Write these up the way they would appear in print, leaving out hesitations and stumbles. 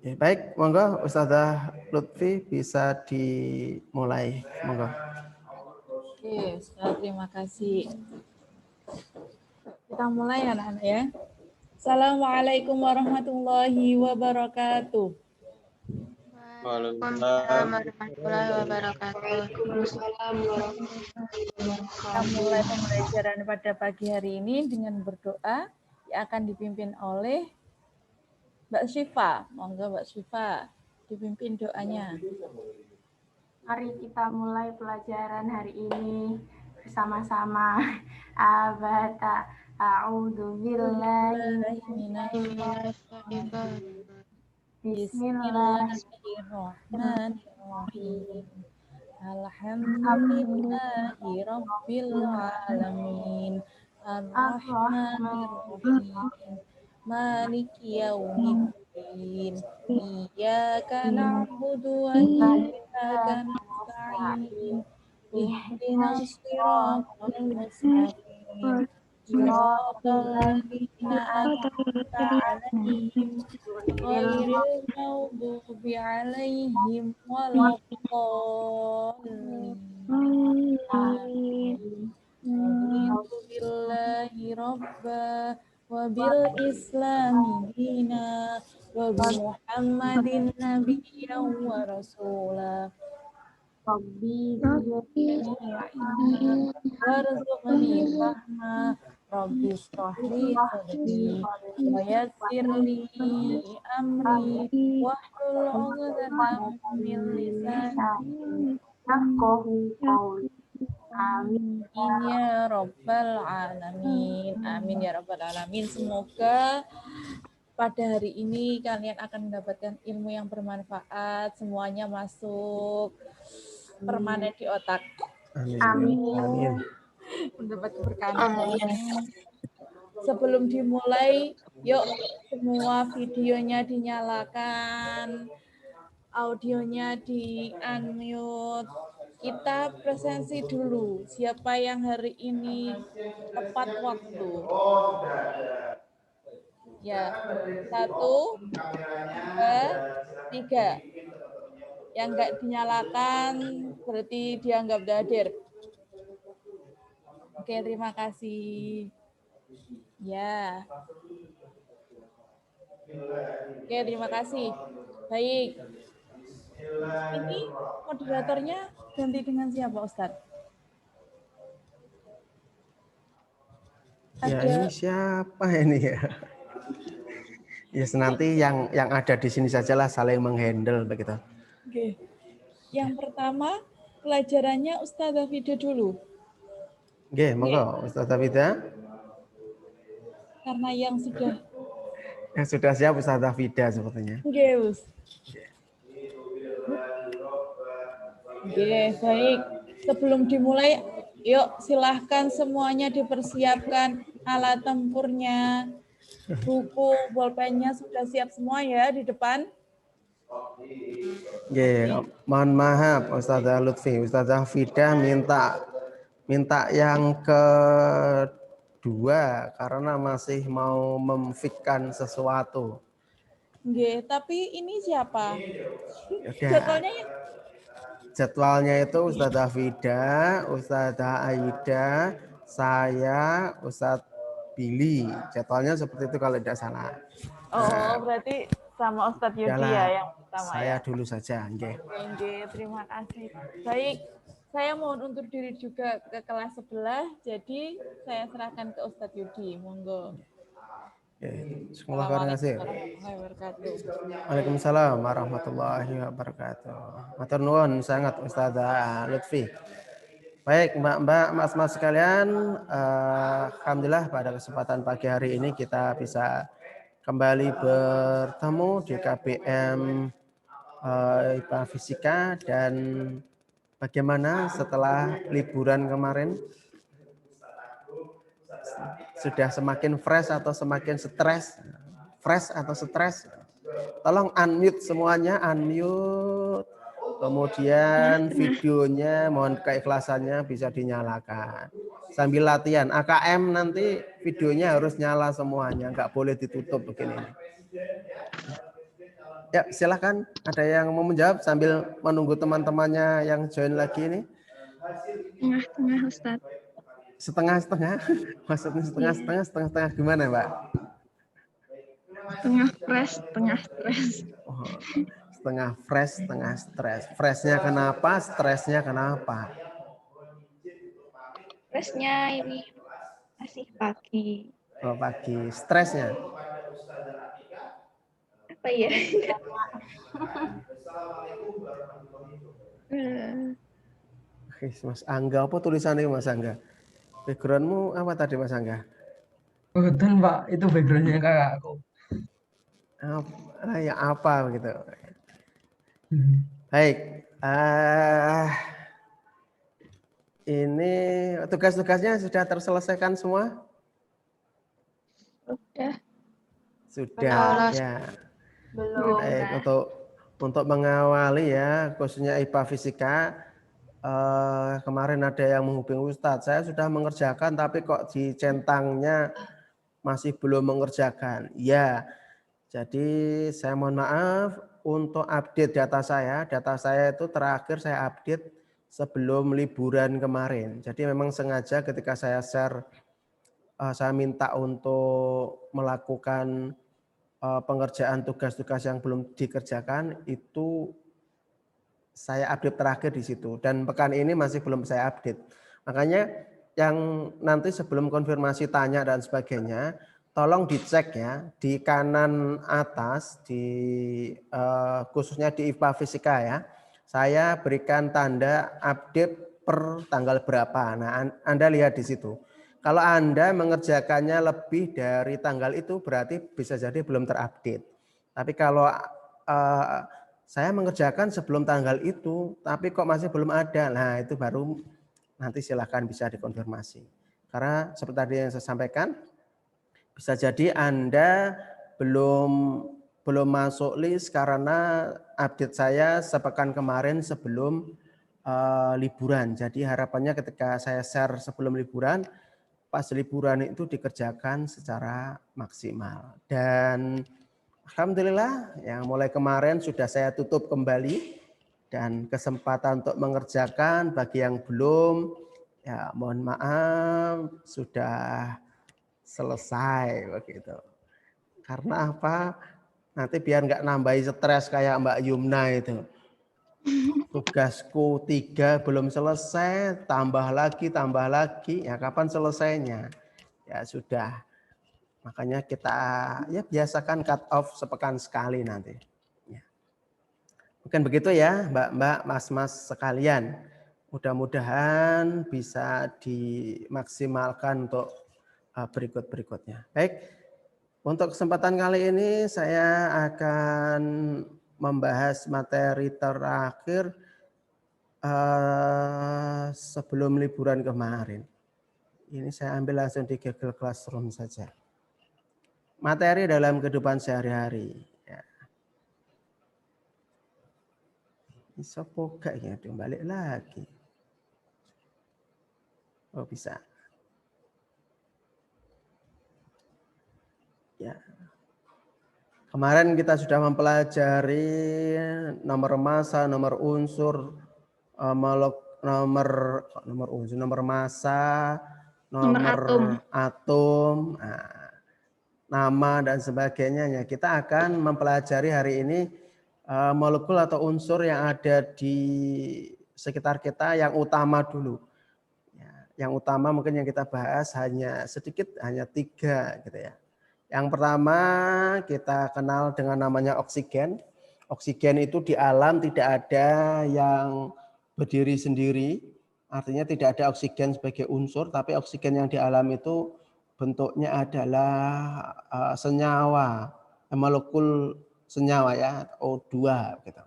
Ya, baik, monggo Ustazah Lutfi bisa dimulai, monggo. Oke, Ustaz, terima kasih. Kita mulai anak-anak ya. Assalamualaikum warahmatullahi wabarakatuh. Waalaikumsalam warahmatullahi wabarakatuh. Kita mulai pembelajaran pada pagi hari ini dengan berdoa yang akan dipimpin oleh Mbak Syifa. Monggo Mbak Syifa dipimpin doanya. Mari kita mulai pelajaran hari ini bersama-sama. Abata a'udzu billahi Bismillahirrahmanirrahim. Alhamdulillahi rabbil alamin. Ar-Rahmanir-Rahim. Maliki yaumiddin. Iyyaka na'budu wa iyyaka nasta'in. Ihdinas siratal mustaqim. Siratal ladzina an'amta 'alaihim ghairil maghdubi 'alaihim waladdallin. Amin. Raditu billahi rabba wa bil islami dina wa bi Muhammadin nabiyyan wa rasula. Rabbi warzuqni fahma. Rabbi shrahli sadri wa yassirli amri wahlul 'uqdatam min lisani yafqahu qawli. Amin ya rabbal alamin. Amin ya rabbal alamin. Semoga pada hari ini kalian akan mendapatkan ilmu yang bermanfaat, semuanya masuk permanen di otak. Amin. Amin. Mendapat keberkahan. Sebelum dimulai, yuk semua videonya dinyalakan, audionya di-unmute. Kita presensi dulu siapa yang hari ini tepat waktu. Ya, 1, 2, 3. Yang enggak dinyalakan berarti dianggap tidak hadir. Oke, terima kasih. Ya. Oke, terima kasih. Baik. Ini moderatornya ganti dengan siapa, Ustadz? Ya, ini siapa ini ya? Ya, nanti yang ada di sini sajalah saling menghandle begitu. Oke. Yang pertama pelajarannya Ustazah Vida dulu. Oke, monggo Ustazah Vida. Karena yang sudah siap Ustazah Vida sepertinya. Oke, Us. Oke, baik. Sebelum dimulai, yuk silahkan semuanya dipersiapkan alat tempurnya. Buku, bolpennya sudah siap semua ya di depan. Mohon maaf Ustazah Lutfi, Ustazah Vida minta yang kedua karena masih mau memfikkan sesuatu. Tapi ini siapa? Jadwalnya itu Ustazah Vida, Ustazah Aida, saya, Ustadz Billy. Jadwalnya seperti itu kalau tidak salah. Berarti sama Ustadz Yudi ya yang pertama saya dulu saja. Terima kasih. Baik, saya mohon undur diri juga ke kelas sebelah, jadi saya serahkan ke Ustadz Yudi. Monggo. Assalamualaikum Waalaikumsalam warahmatullahi wabarakatuh. Matur nuwun sangat Ustazah Lutfi. Baik Mbak-mbak, mas-mas sekalian, alhamdulillah pada kesempatan pagi hari ini kita bisa kembali bertemu di KBM IPA Fisika. Dan bagaimana setelah liburan kemarin? Sudah semakin fresh atau semakin stres? Fresh atau stres? Tolong unmute semuanya, unmute. Kemudian videonya mohon keikhlasannya bisa dinyalakan. Sambil latihan AKM nanti videonya harus nyala semuanya, nggak boleh ditutup begini. Ya, silakan. Ada yang mau menjawab sambil menunggu teman-temannya yang join lagi ini? Tengah-tengah Ustadz. Setengah-setengah? Maksudnya setengah-setengah, setengah-setengah gimana, Mbak? Tengah fresh, tengah stres. Oh, setengah fresh, setengah stres. Freshnya kenapa? Stresnya kenapa? Freshnya ini masih pagi. Oh, pagi. Stresnya? Apa ya? Mas Angga, apa tulisannya Mas Angga? Backgroundmu apa tadi Mas Angga? Betul Pak, itu backgroundnya kakakku. Ya apa gitu. Baik. Ini tugas-tugasnya sudah terselesaikan semua? Sudah ya. Belum. Baik, untuk mengawali ya, khususnya IPA Fisika, kemarin ada yang menghubungi Ustadz, saya sudah mengerjakan tapi kok di centangnya masih belum mengerjakan. Ya, jadi saya mohon maaf untuk update data saya itu terakhir saya update sebelum liburan kemarin. Jadi memang sengaja ketika saya share, saya minta untuk melakukan pengerjaan tugas-tugas yang belum dikerjakan itu saya update terakhir di situ dan pekan ini masih belum saya update. Makanya yang nanti sebelum konfirmasi tanya dan sebagainya, tolong dicek ya di kanan atas khususnya di IPA Fisika ya. Saya berikan tanda update per tanggal berapa. Nah, Anda lihat di situ. Kalau Anda mengerjakannya lebih dari tanggal itu berarti bisa jadi belum terupdate. Tapi kalau saya mengerjakan sebelum tanggal itu, tapi kok masih belum ada, nah itu baru nanti silakan bisa dikonfirmasi. Karena seperti tadi yang saya sampaikan, bisa jadi Anda belum masuk list karena update saya sepekan kemarin sebelum liburan. Jadi harapannya ketika saya share sebelum liburan, pas liburan itu dikerjakan secara maksimal. Dan alhamdulillah yang mulai kemarin sudah saya tutup kembali dan kesempatan untuk mengerjakan bagi yang belum ya mohon maaf sudah selesai begitu. Karena apa? Nanti biar nggak nambahi stres kayak Mbak Yumna itu. Tugasku 3 belum selesai, tambah lagi, ya kapan selesainya? Ya sudah, makanya kita ya biasakan cut off sepekan sekali nanti. Ya. Mungkin begitu ya Mbak-mbak, mas-mas sekalian. Mudah-mudahan bisa dimaksimalkan untuk berikut-berikutnya. Baik, untuk kesempatan kali ini saya akan membahas materi terakhir sebelum liburan kemarin. Ini saya ambil langsung di Google Classroom saja. Materi dalam kehidupan sehari-hari. Ya. Bisa buka ya, balik lagi. Oh bisa. Ya. Kemarin kita sudah mempelajari nomor massa, nomor unsur, nomor massa, nomor atom, nama dan sebagainya. Kita akan mempelajari hari ini molekul atau unsur yang ada di sekitar kita yang utama dulu. Yang utama mungkin yang kita bahas hanya sedikit, hanya 3 gitu ya. Yang pertama kita kenal dengan namanya oksigen. Oksigen itu di alam tidak ada yang berdiri sendiri, artinya tidak ada oksigen sebagai unsur, tapi oksigen yang di alam itu bentuknya adalah senyawa, molekul senyawa ya, O2 gitu.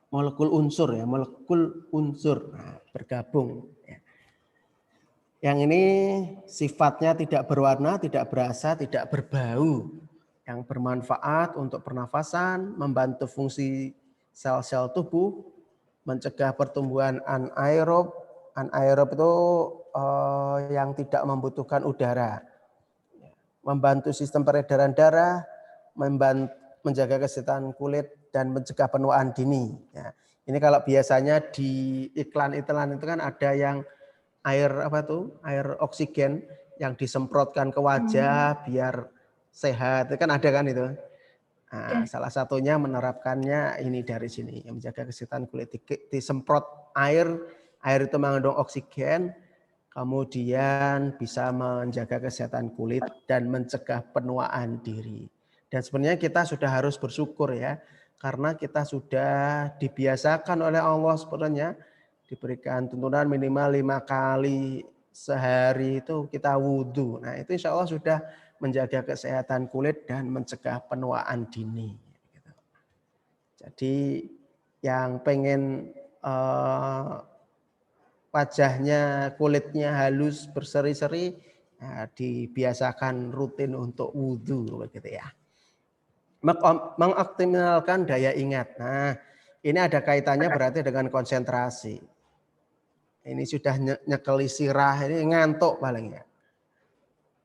Molekul unsur ya, molekul unsur bergabung. Ya. Yang ini sifatnya tidak berwarna, tidak berasa, tidak berbau, yang bermanfaat untuk pernafasan, membantu fungsi sel-sel tubuh, mencegah pertumbuhan anaerob. Anaerob itu yang tidak membutuhkan udara, membantu sistem peredaran darah, menjaga kesehatan kulit dan mencegah penuaan dini. Ya. Ini kalau biasanya di iklan-iklan itu kan ada yang air air oksigen yang disemprotkan ke wajah biar sehat. Itu kan ada kan itu. Nah, salah satunya menerapkannya ini dari sini, yang menjaga kesehatan kulit, disemprot air itu mengandung oksigen, kemudian bisa menjaga kesehatan kulit dan mencegah penuaan diri. Dan sebenarnya kita sudah harus bersyukur ya, karena kita sudah dibiasakan oleh Allah sebenarnya, diberikan tuntunan minimal 5 kali sehari itu kita wudhu. Nah itu insya Allah sudah menjaga kesehatan kulit dan mencegah penuaan dini. Jadi yang pengen wajahnya, kulitnya halus, berseri-seri, nah, dibiasakan rutin untuk wudhu begitu ya. Mengoptimalkan daya ingat. Nah, ini ada kaitannya berarti dengan konsentrasi. Ini sudah nyekeli sirah, ini ngantuk paling ya.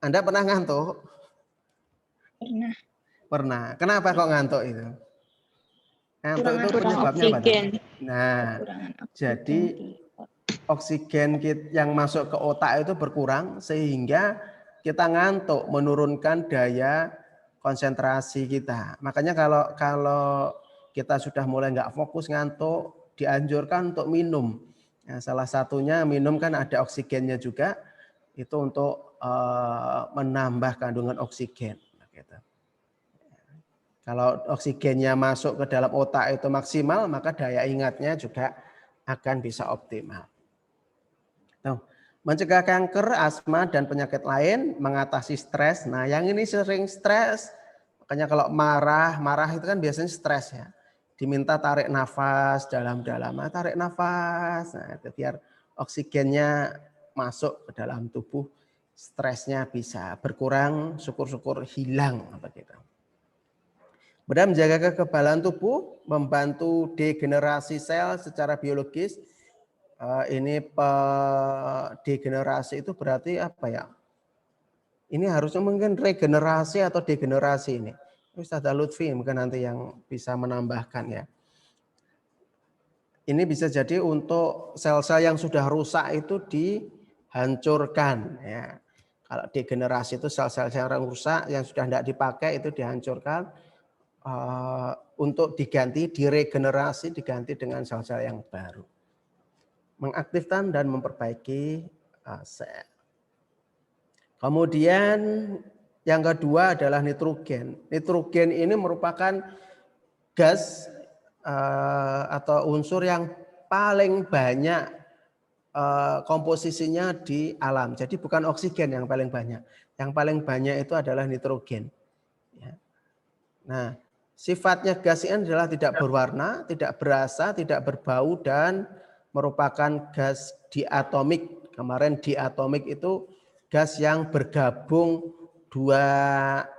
Anda pernah ngantuk? Pernah. Pernah. Kenapa kok ngantuk itu? Ngantuk itu penyebabnya apa? Nah, jadi oksigen yang masuk ke otak itu berkurang sehingga kita ngantuk, menurunkan daya konsentrasi kita. Makanya kalau kita sudah mulai nggak fokus, ngantuk, dianjurkan untuk minum. Nah, salah satunya minum kan ada oksigennya juga, itu untuk menambah kandungan oksigen. Kalau oksigennya masuk ke dalam otak itu maksimal, maka daya ingatnya juga akan bisa optimal. Nah, mencegah kanker, asma, dan penyakit lain, mengatasi stres. Nah, yang ini sering stres, makanya kalau marah itu kan biasanya stres ya. Diminta tarik nafas dalam-dalam, tarik nafas, nah, itu biar oksigennya masuk ke dalam tubuh, stresnya bisa berkurang, syukur-syukur hilang begitu. Kemudian menjaga kekebalan tubuh, membantu degenerasi sel secara biologis. Ini degenerasi itu berarti apa ya? Ini harusnya mungkin regenerasi atau degenerasi ini. Ustaz Lutfi mungkin nanti yang bisa menambahkan ya. Ini bisa jadi untuk sel-sel yang sudah rusak itu dihancurkan ya. Kalau degenerasi itu sel-sel yang rusak yang sudah tidak dipakai itu dihancurkan. Untuk diganti, diregenerasi, diganti dengan sel-sel yang baru. Mengaktifkan dan memperbaiki sel. Kemudian yang kedua adalah nitrogen. Nitrogen ini merupakan gas atau unsur yang paling banyak komposisinya di alam. Jadi bukan oksigen yang paling banyak. Yang paling banyak itu adalah nitrogen. Nah, sifatnya gas ini adalah tidak berwarna, tidak berasa, tidak berbau, dan merupakan gas diatomik. Kemarin diatomik itu gas yang bergabung dua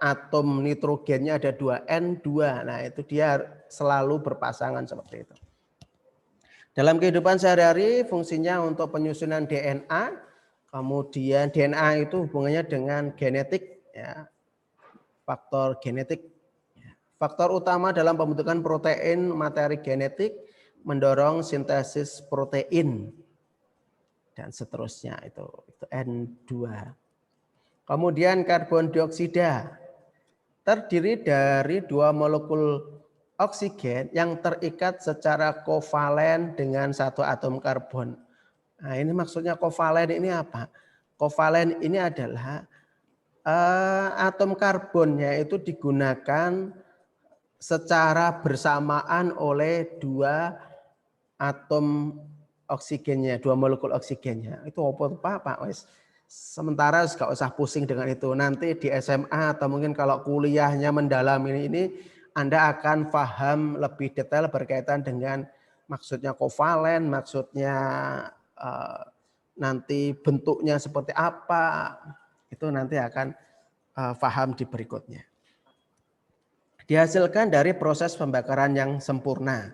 atom nitrogennya ada 2N2. Nah, itu dia selalu berpasangan seperti itu. Dalam kehidupan sehari-hari fungsinya untuk penyusunan DNA, kemudian DNA itu hubungannya dengan genetik, ya, faktor genetik. Faktor utama dalam pembentukan protein materi genetik, mendorong sintesis protein dan seterusnya itu N2. Kemudian karbon dioksida terdiri dari 2 molekul oksigen yang terikat secara kovalen dengan 1 atom karbon. Nah, ini maksudnya kovalen ini apa? Kovalen ini adalah atom karbonnya itu digunakan secara bersamaan oleh 2 atom oksigennya, 2 molekul oksigennya. Itu apa Pak? Sementara gak usah pusing dengan itu. Nanti di SMA atau mungkin kalau kuliahnya mendalam ini Anda akan paham lebih detail berkaitan dengan maksudnya kovalen, maksudnya nanti bentuknya seperti apa. Itu nanti akan paham di berikutnya. Dihasilkan dari proses pembakaran yang sempurna.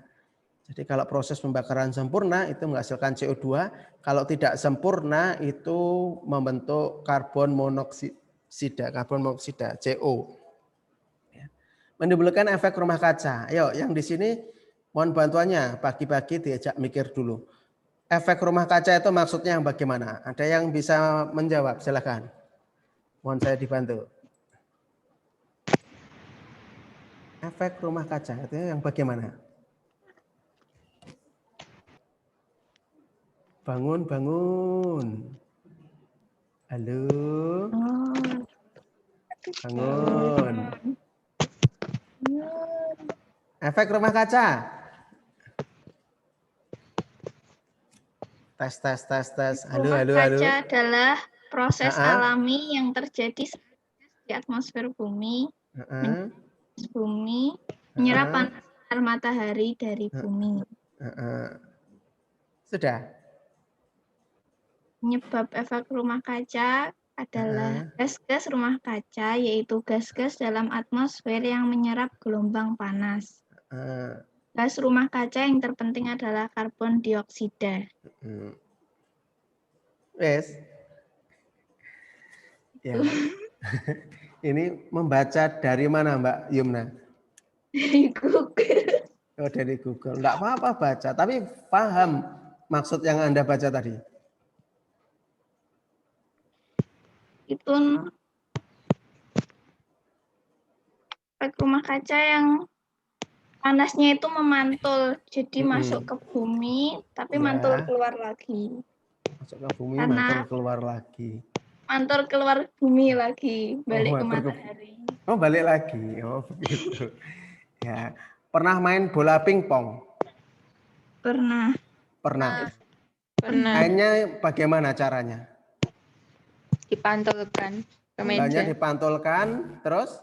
Jadi kalau proses pembakaran sempurna itu menghasilkan CO2, kalau tidak sempurna itu membentuk karbon monoksida, CO. Menimbulkan efek rumah kaca. Ayo, yang di sini mohon bantuannya, pagi-pagi diajak mikir dulu. Efek rumah kaca itu maksudnya yang bagaimana? Ada yang bisa menjawab? Silakan. Mohon saya dibantu. Efek rumah kaca itu yang bagaimana? Bangun, bangun. Halo. Bangun. Efek rumah kaca. Tes. Halo, Rumah halo, halo. kaca adalah proses Ha-ha. alami yang terjadi di atmosfer bumi, Ha-ha. bumi menyerap panas sinar matahari dari bumi. Ha-ha. Sudah. Penyebab efek rumah kaca adalah gas-gas rumah kaca, yaitu gas-gas dalam atmosfer yang menyerap gelombang panas. Gas rumah kaca yang terpenting adalah karbon dioksida. Wes. Ya. Ini membaca dari mana Mbak Yumna? Dari Google. Oh, dari Google. Enggak apa-apa baca, tapi paham maksud yang Anda baca tadi. Itu efek rumah kaca yang panasnya itu memantul, jadi masuk ke bumi, tapi mantul keluar lagi. Masuk ke bumi, Karena mantul keluar lagi. mantul keluar bumi lagi, balik ke matahari. Oh, balik lagi. Oh, begitu. Ya. Pernah main bola pingpong? Pernah. Pernah. Pernah. Mainnya bagaimana caranya? Dipantulkan ke Bolanya meja. dipantulkan, terus?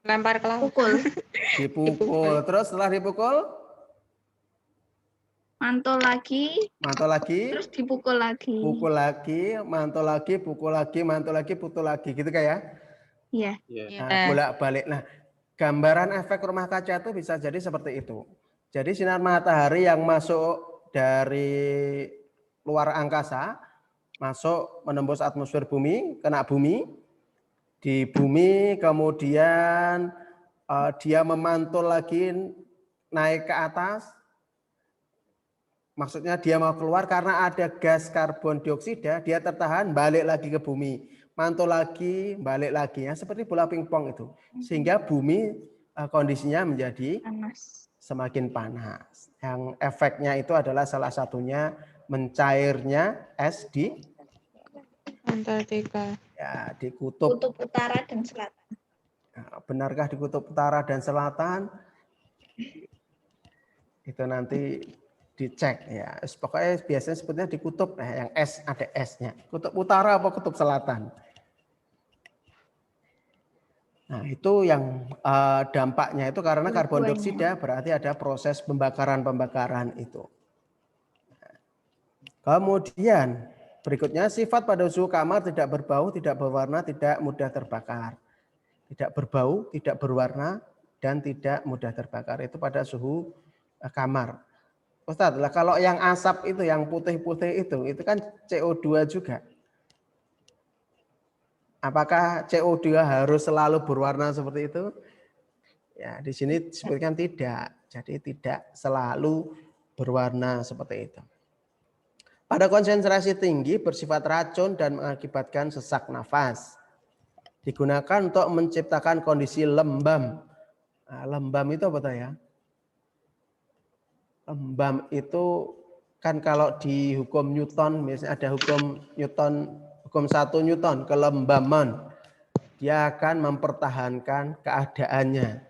Lempar ke laut. Dipukul. Terus setelah dipukul? Mantul lagi, terus dipukul lagi. Pukul lagi, mantul lagi, pukul lagi, mantul lagi, putul lagi, gitu kayak? Iya. Nah, bolak-balik. Nah, gambaran efek rumah kaca itu bisa jadi seperti itu. Jadi sinar matahari yang masuk dari luar angkasa, masuk menembus atmosfer bumi, kena bumi, di bumi kemudian dia memantul lagi naik ke atas. Maksudnya dia mau keluar karena ada gas karbon dioksida, dia tertahan balik lagi ke bumi. Mantul lagi, balik lagi. Ya, seperti bola pingpong itu. Sehingga bumi kondisinya menjadi semakin panas. Yang efeknya itu adalah salah satunya mencairnya es di Antartika. Ya, di kutub utara dan selatan. Nah, benarkah di kutub utara dan selatan? Itu nanti dicek ya. Pokoknya biasanya sebetulnya di kutub yang es ada esnya. Kutub utara apa kutub selatan? Nah, itu yang dampaknya itu karena karbon dioksida berarti ada proses pembakaran itu. Kemudian berikutnya sifat pada suhu kamar tidak berbau, tidak berwarna, tidak mudah terbakar. Tidak berbau, tidak berwarna, dan tidak mudah terbakar. Itu pada suhu kamar. Ustadz, lah kalau yang asap itu, yang putih-putih itu kan CO2 juga. Apakah CO2 harus selalu berwarna seperti itu? Ya, di sini disebutkan tidak. Jadi tidak selalu berwarna seperti itu. Pada konsentrasi tinggi bersifat racun dan mengakibatkan sesak nafas. Digunakan untuk menciptakan kondisi lembam. Nah, lembam itu apa ya? Lembam itu kan kalau di hukum Newton, misalnya ada hukum Newton, hukum 1 Newton, kelembaman. Dia akan mempertahankan keadaannya.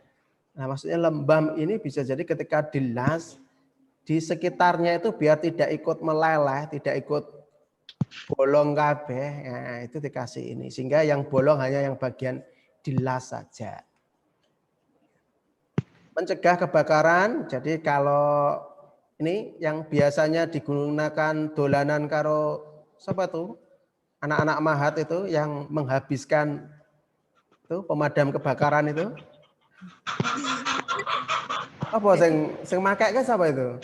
Nah, maksudnya lembam ini bisa jadi ketika dilas, di sekitarnya itu biar tidak ikut meleleh, tidak ikut bolong kabeh, ya, itu dikasih ini. Sehingga yang bolong hanya yang bagian dilas saja. Mencegah kebakaran, jadi kalau ini yang biasanya digunakan dolanan karo siapa tuh? Anak-anak mahat itu yang menghabiskan itu pemadam kebakaran itu. Apa sing make ke siapa itu?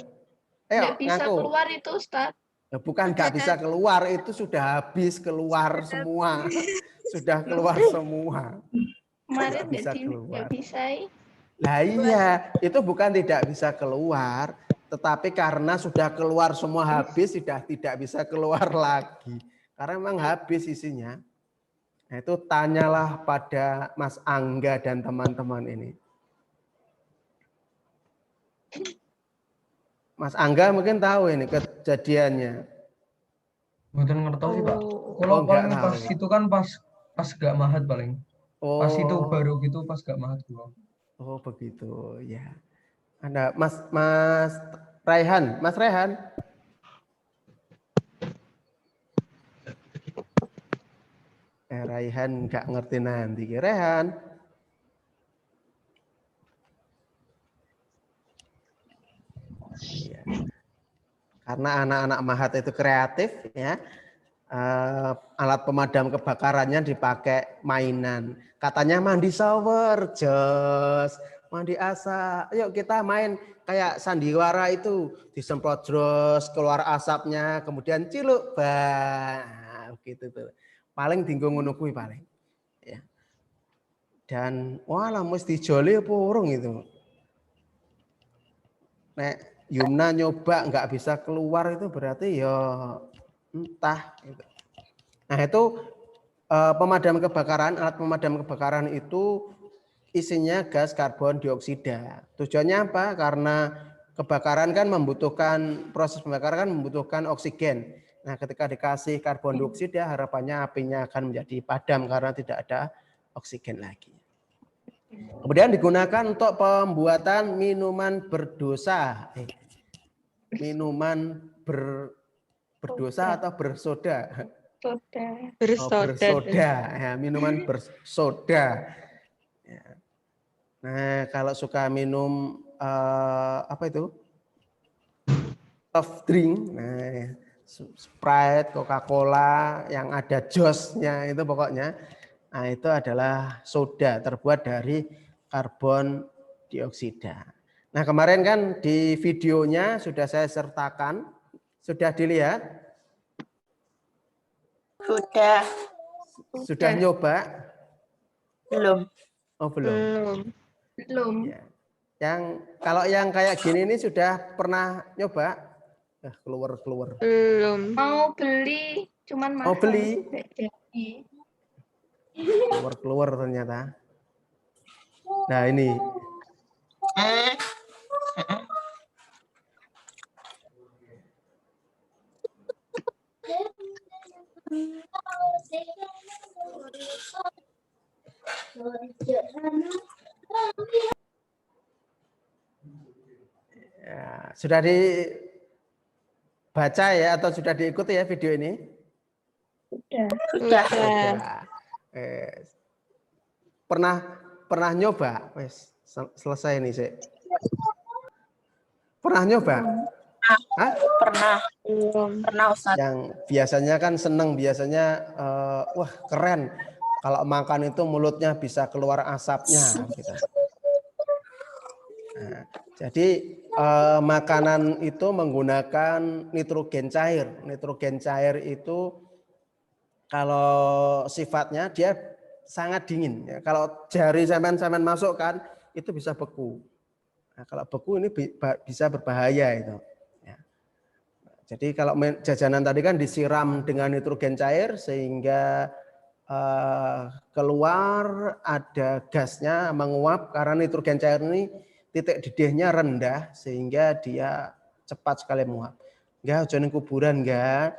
Ayo, nggak bisa ngaku. keluar itu, Ustaz. Ya, bukan nggak bisa keluar, itu sudah habis keluar semua. sudah keluar semua. Kemarin Nggak bisa nggak keluar. bisa. Lah iya, itu bukan tidak bisa keluar, tetapi karena sudah keluar semua habis, sudah tidak bisa keluar lagi. Karena memang habis isinya. Nah, itu tanyalah pada Mas Angga dan teman-teman ini. Mas Angga mungkin tahu ini kejadiannya. Mboten ngertos sih, Pak. Oh, Kalau Enggak paling pas tahu. itu kan pas gak mahat paling. Pas itu Oh, baru gitu pas gak mahat gua. oh begitu ya. Ada Mas Raihan, Mas Raihan. Raihan nggak ngerti nanti. Raihan. Ya. Karena anak-anak mahat itu kreatif ya. Alat pemadam kebakarannya dipakai mainan. Katanya mandi shower, jos, mandi asa. Yuk kita main kayak sandiwara itu, disemprot jos, keluar asapnya, kemudian ciluk, bah, gitu tuh. Paling tinggal ngono kuwi paling. Ya. Dan walah mesti joli apa urung itu. Nek Yumna nyoba nggak bisa keluar itu berarti ya entah. Gitu. Nah itu pemadam kebakaran, alat pemadam kebakaran itu isinya gas karbon dioksida. Tujuannya apa? Karena kebakaran kan membutuhkan, proses pembakaran kan membutuhkan oksigen. Nah ketika dikasih karbon dioksida harapannya apinya akan menjadi padam karena tidak ada oksigen lagi. Kemudian digunakan untuk pembuatan minuman berdosa. Minuman berdosa atau bersoda? soda. Oh, bersoda, ya, minuman bersoda. Ya. Nah, kalau suka minum apa itu? Soft drink, nah, Sprite, Coca-Cola yang ada josnya itu pokoknya. Nah, itu adalah soda terbuat dari karbon dioksida. Nah, kemarin kan di videonya sudah saya sertakan, sudah dilihat? Sudah nyoba? Belum. Oh, belum. Belum. Ya. Kalau yang kayak gini ini sudah pernah nyoba? Keluar. Belum. Mau beli, cuman mahal. Mau beli? Nggak jadi. Keluar ternyata. Nah, ini. Ya, sudah dibaca ya atau sudah diikuti ya video ini? Sudah. Pernah nyoba? Wes, selesai nih, Sik. Pernah nyoba? Hah? Pernah Ustaz. Yang biasanya kan seneng, biasanya wah keren. Kalau makan itu mulutnya bisa keluar asapnya. Gitu. Nah, jadi makanan itu menggunakan nitrogen cair. Nitrogen cair itu kalau sifatnya dia sangat dingin. Ya. Kalau jari semen masukkan itu bisa beku. Nah, kalau beku ini bisa berbahaya itu. Ya. Jadi kalau jajanan tadi kan disiram dengan nitrogen cair sehingga keluar ada gasnya menguap karena nitrogen cair ini titik didihnya rendah sehingga dia cepat sekali menguap. Enggak, jangan kuburan enggak.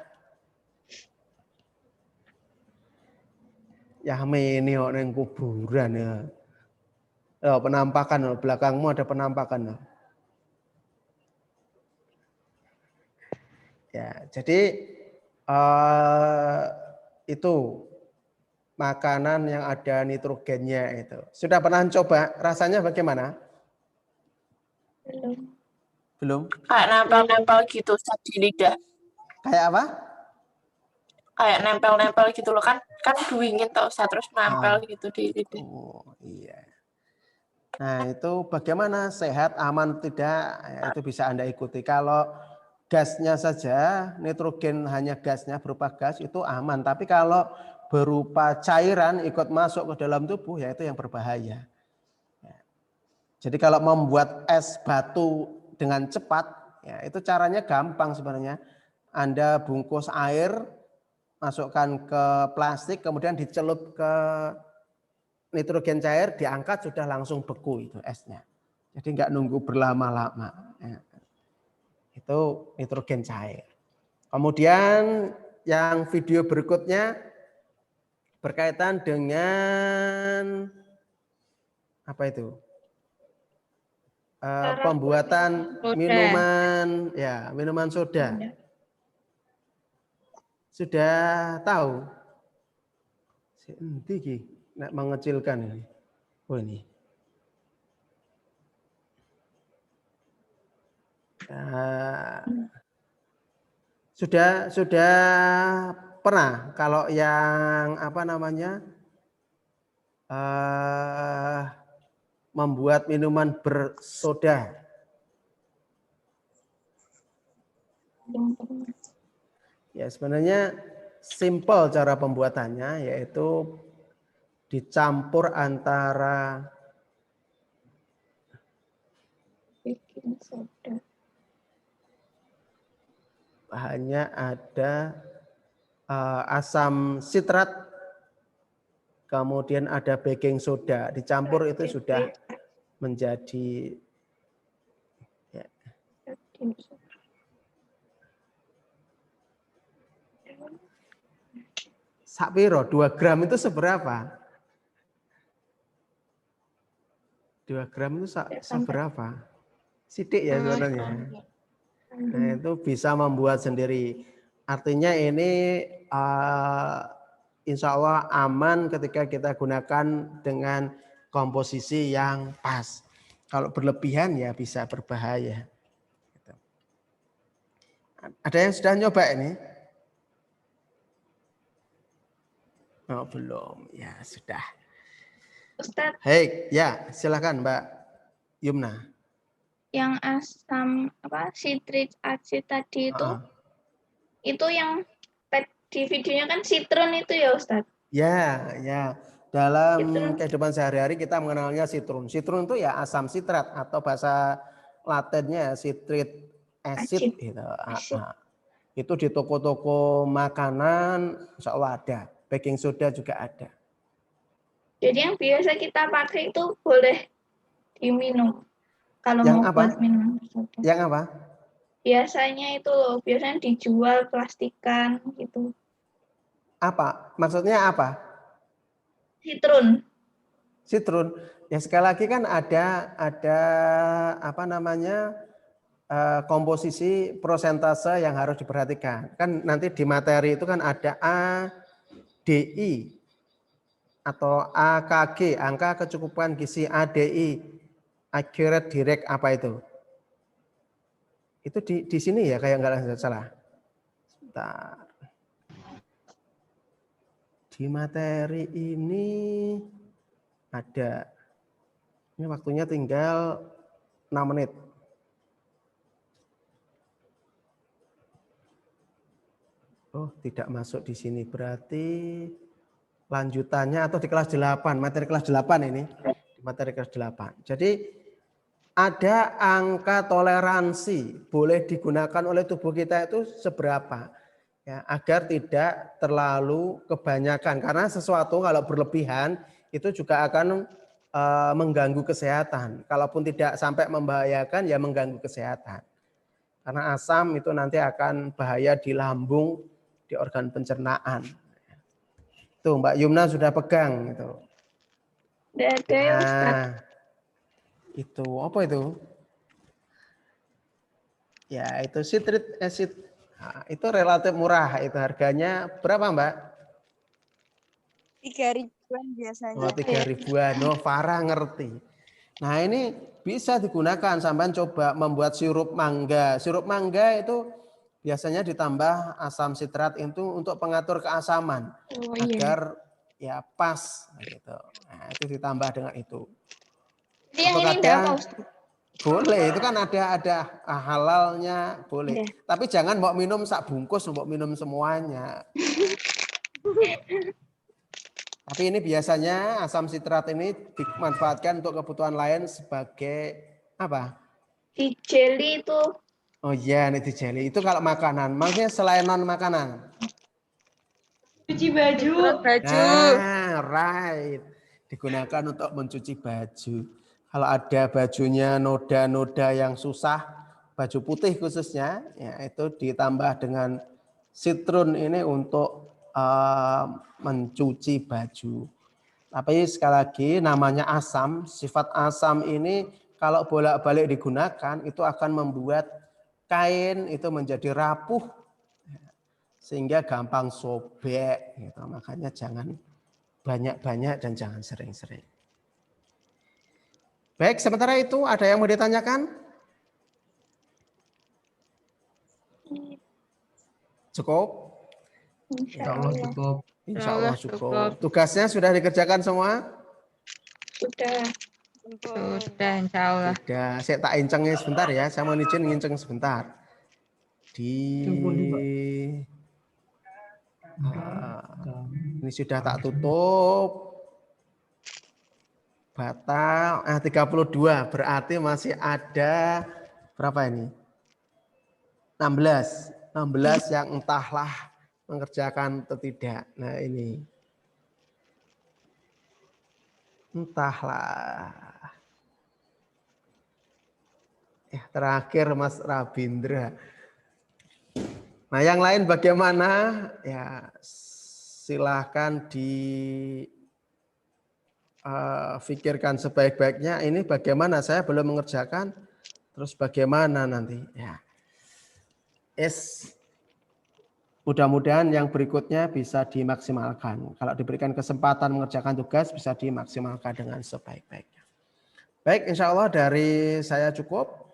Ya ini orang kuburan ya. Oh, penampakan belakangmu ada penampakan. Ya, jadi itu makanan yang ada nitrogennya itu. Sudah pernah coba? Rasanya bagaimana? Belum. Kayak nempel-nempel gitu Ustaz di lidah. Kayak apa? Kayak nempel-nempel gitu loh kan dingin tau Ustaz terus nempel gitu di lidah. Oh iya. Nah itu bagaimana sehat aman tidak ya, itu bisa Anda ikuti. Kalau gasnya saja nitrogen hanya gasnya berupa gas itu aman. Tapi kalau berupa cairan ikut masuk ke dalam tubuh, ya itu yang berbahaya. Jadi kalau membuat es batu dengan cepat, ya itu caranya gampang sebenarnya. Anda bungkus air, masukkan ke plastik, kemudian dicelup ke nitrogen cair, diangkat sudah langsung beku itu esnya. Jadi nggak nunggu berlama-lama. Itu nitrogen cair. Kemudian yang video berikutnya berkaitan dengan apa itu? Pembuatan minuman, ya minuman soda. Sudah tahu? Nanti mengecilkan ini. Oh ini. Sudah pernah kalau yang apa namanya membuat minuman bersoda. Ya sebenarnya simple cara pembuatannya, yaitu dicampur antara bahannya ada asam sitrat, kemudian ada baking soda, dicampur itu sudah menjadi ya. Sapiro 2 gram itu seberapa? 2 gram itu seberapa? Sidik ya sebenarnya. Nah, itu bisa membuat sendiri. Artinya ini insya Allah aman ketika kita gunakan dengan komposisi yang pas. Kalau berlebihan ya bisa berbahaya. Ada yang sudah nyoba ini? Oh, belum. Ya, sudah. Ustadz. Hei, ya, silakan Mbak Yumna. Yang asam citric acid tadi itu yang di videonya kan citron itu ya Ustadz? Ya, ya. Dalam kehidupan sehari-hari kita mengenalnya citron. Citron itu ya asam sitrat atau bahasa Latinnya citric acid. Gitu. Itu di toko-toko makanan insya Allah ada. Baking soda juga ada. Jadi yang biasa kita pakai itu boleh diminum kalau yang mau apa? buat minum soda. Yang apa? Biasanya itu loh, biasanya dijual plastikan gitu. Apa? Maksudnya apa? Citron. Citron. Ya sekali lagi kan ada apa namanya komposisi prosentase yang harus diperhatikan. Kan nanti di materi itu kan ada ADI atau AKG, angka kecukupan gizi, ADI, accurate direct apa itu? Itu di sini ya kayak nggak salah. Sebentar. Di materi ini ada. Ini waktunya tinggal 6 menit. Oh, tidak masuk di sini. Berarti lanjutannya atau di kelas 8, materi kelas 8 ini. Di materi kelas 8. Jadi ada angka toleransi boleh digunakan oleh tubuh kita itu seberapa. Ya, agar tidak terlalu kebanyakan. Karena sesuatu kalau berlebihan itu juga akan mengganggu kesehatan. Kalaupun tidak sampai membahayakan ya mengganggu kesehatan. Karena asam itu nanti akan bahaya di lambung, di organ pencernaan. Tuh Mbak Yumna sudah pegang itu. Nah, itu apa itu? Ya itu citric acid. Nah, itu relatif murah. Itu harganya berapa Mbak? 3.000-an biasanya. Oh 3.000-an. Oh Farah ngerti. Nah ini bisa digunakan. Sampai coba membuat sirup mangga. Sirup mangga itu biasanya ditambah asam sitrat itu untuk pengatur keasaman. Agar ya pas gitu. Nah, itu ditambah dengan itu. Jadi yang ini enggak apa Ustaz? Boleh, itu kan ada halalnya boleh. Tapi jangan mau minum sak bungkus, mau minum semuanya. Tapi ini biasanya asam sitrat ini dimanfaatkan untuk kebutuhan lain sebagai apa? Di jelly itu. Oh iya, ini di jelly. Itu kalau makanan. Maksudnya selain non makanan. Cuci baju. Nah, right. Digunakan untuk mencuci baju. Kalau ada bajunya noda-noda yang susah, baju putih khususnya, ya itu ditambah dengan sitrun ini untuk mencuci baju. Tapi sekali lagi namanya asam, sifat asam ini kalau bolak-balik digunakan itu akan membuat kain itu menjadi rapuh sehingga gampang sobek gitu. Makanya jangan banyak-banyak dan jangan sering-sering. Baik, sementara itu ada yang mau ditanyakan? Cukup? Insya Allah cukup. Insya Allah cukup. Tugasnya sudah dikerjakan semua? Sudah. Sudah, insya Allah. Sudah. Saya tak incengnya sebentar ya. Saya mau izin nginceng sebentar. Ini sudah tak tutup. Batal 32 berarti masih ada berapa ini? 16 yang entahlah mengerjakan atau tidak. Nah ini. Entahlah. Terakhir Mas Rabindra. Nah yang lain bagaimana? Ya silahkan pikirkan sebaik-baiknya. Ini bagaimana saya belum mengerjakan. Terus bagaimana nanti? Ya. Mudah-mudahan yang berikutnya bisa dimaksimalkan. Kalau diberikan kesempatan mengerjakan tugas bisa dimaksimalkan dengan sebaik-baiknya. Baik, insya Allah dari saya cukup.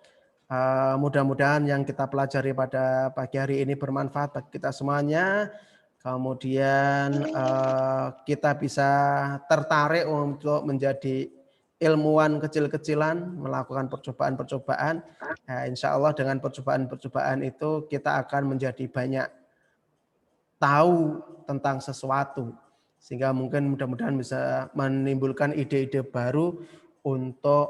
Mudah-mudahan yang kita pelajari pada pagi hari ini bermanfaat bagi kita semuanya. Kemudian kita bisa tertarik untuk menjadi ilmuwan kecil-kecilan, melakukan percobaan-percobaan. Insya Allah dengan percobaan-percobaan itu kita akan menjadi banyak tahu tentang sesuatu. Sehingga mungkin mudah-mudahan bisa menimbulkan ide-ide baru untuk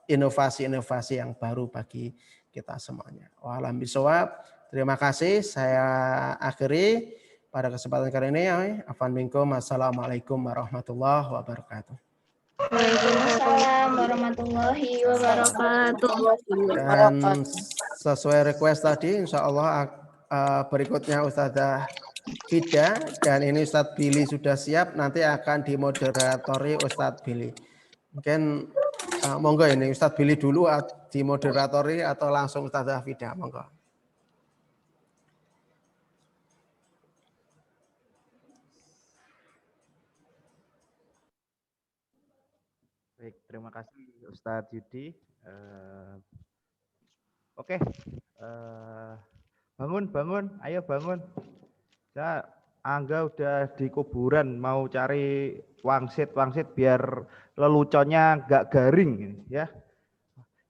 inovasi-inovasi yang baru bagi kita semuanya. Wa'alam bishawab. Terima kasih. Saya akhiri pada kesempatan kali ini. Afwan minkum. Assalamualaikum warahmatullahi wabarakatuh. Waalaikumsalam warahmatullahi wabarakatuh. Dan sesuai request tadi, insya Allah berikutnya Ustazah Fida dan ini Ustadz Billy sudah siap. Nanti akan dimoderatori Ustadz Billy. Mungkin monggo ini Ustadz Billy dulu dimoderatori atau langsung Ustazah Fida. Monggo. Baik, terima kasih Ustadz Yudi. Oke, bangun, ayo bangun. Angga udah di kuburan, mau cari wangsit biar leluconnya nggak garing, ya.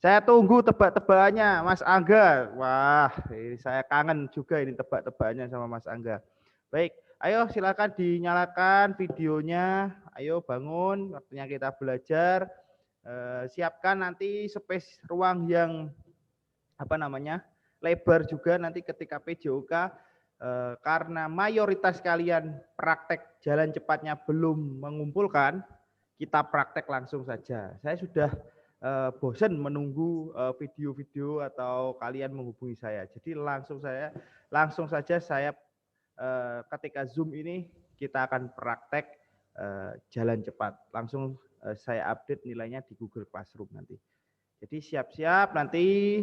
Saya tunggu tebak-tebakannya, Mas Angga. Wah, ini saya kangen juga ini tebak-tebakannya sama Mas Angga. Baik, ayo silakan dinyalakan videonya. Ayo bangun, waktunya kita belajar. Siapkan nanti space ruang yang lebar juga nanti ketika PJOK. Karena mayoritas kalian praktek jalan cepatnya belum mengumpulkan, kita praktek langsung saja. Saya sudah bosan menunggu video-video atau kalian menghubungi saya. Jadi langsung saja saya ketika Zoom ini kita akan praktek jalan cepat. Langsung saya update nilainya di Google Classroom nanti. Jadi siap-siap nanti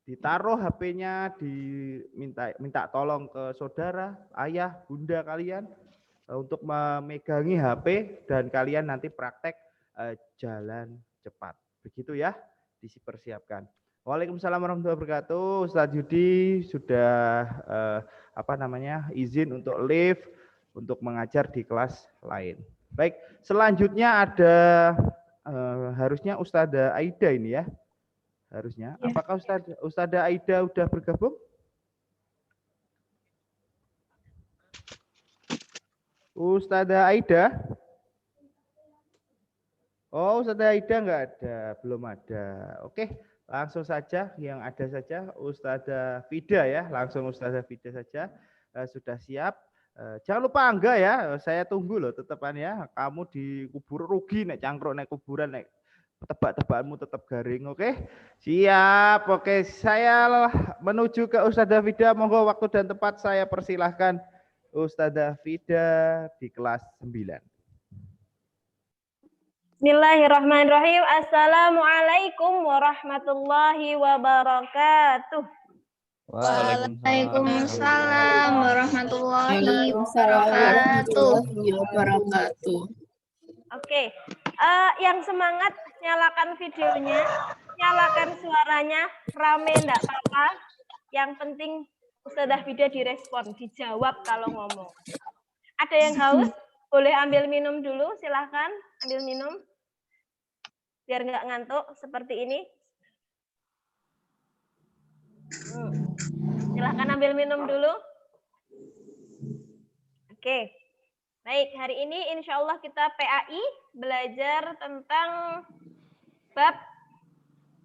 ditaruh HP-nya, minta tolong ke saudara, ayah, bunda kalian untuk memegangi HP dan kalian nanti praktek jalan cepat. Begitu ya, dipersiapkan. Waalaikumsalam warahmatullahi wabarakatuh. Ustadz Yudi sudah izin untuk live untuk mengajar di kelas lain. Baik, selanjutnya ada harusnya Ustadzah Aida ini ya. Harusnya. Ya. Apakah Ustadzah Aida sudah bergabung? Ustazah Aida? Oh, Ustazah Aida nggak ada, belum ada. Oke, langsung saja yang ada saja Ustazah Fida ya, langsung Ustazah Fida saja. Sudah siap. Jangan lupa Angga ya, saya tunggu loh tetepan ya. Kamu dikubur rugi nek cangkruk nek kuburan nek tebak-tebakanmu tetap garing, oke? Siap, oke. Saya menuju ke Ustazah Fida, monggo waktu dan tempat saya persilahkan Ustazah Fida di kelas 9. Bismillahirrahmanirrahim. Assalamualaikum warahmatullahi wabarakatuh. Waalaikumsalam warahmatullahi wabarakatuh. Oke, yang semangat nyalakan videonya, nyalakan suaranya, rame enggak apa-apa. Yang penting Ustazah Fida direspon, dijawab kalau ngomong. Ada yang haus? Boleh ambil minum dulu, silahkan ambil minum. Biar nggak ngantuk seperti ini. Silahkan ambil minum dulu. Oke. Baik, hari ini insya Allah kita PAI belajar tentang bab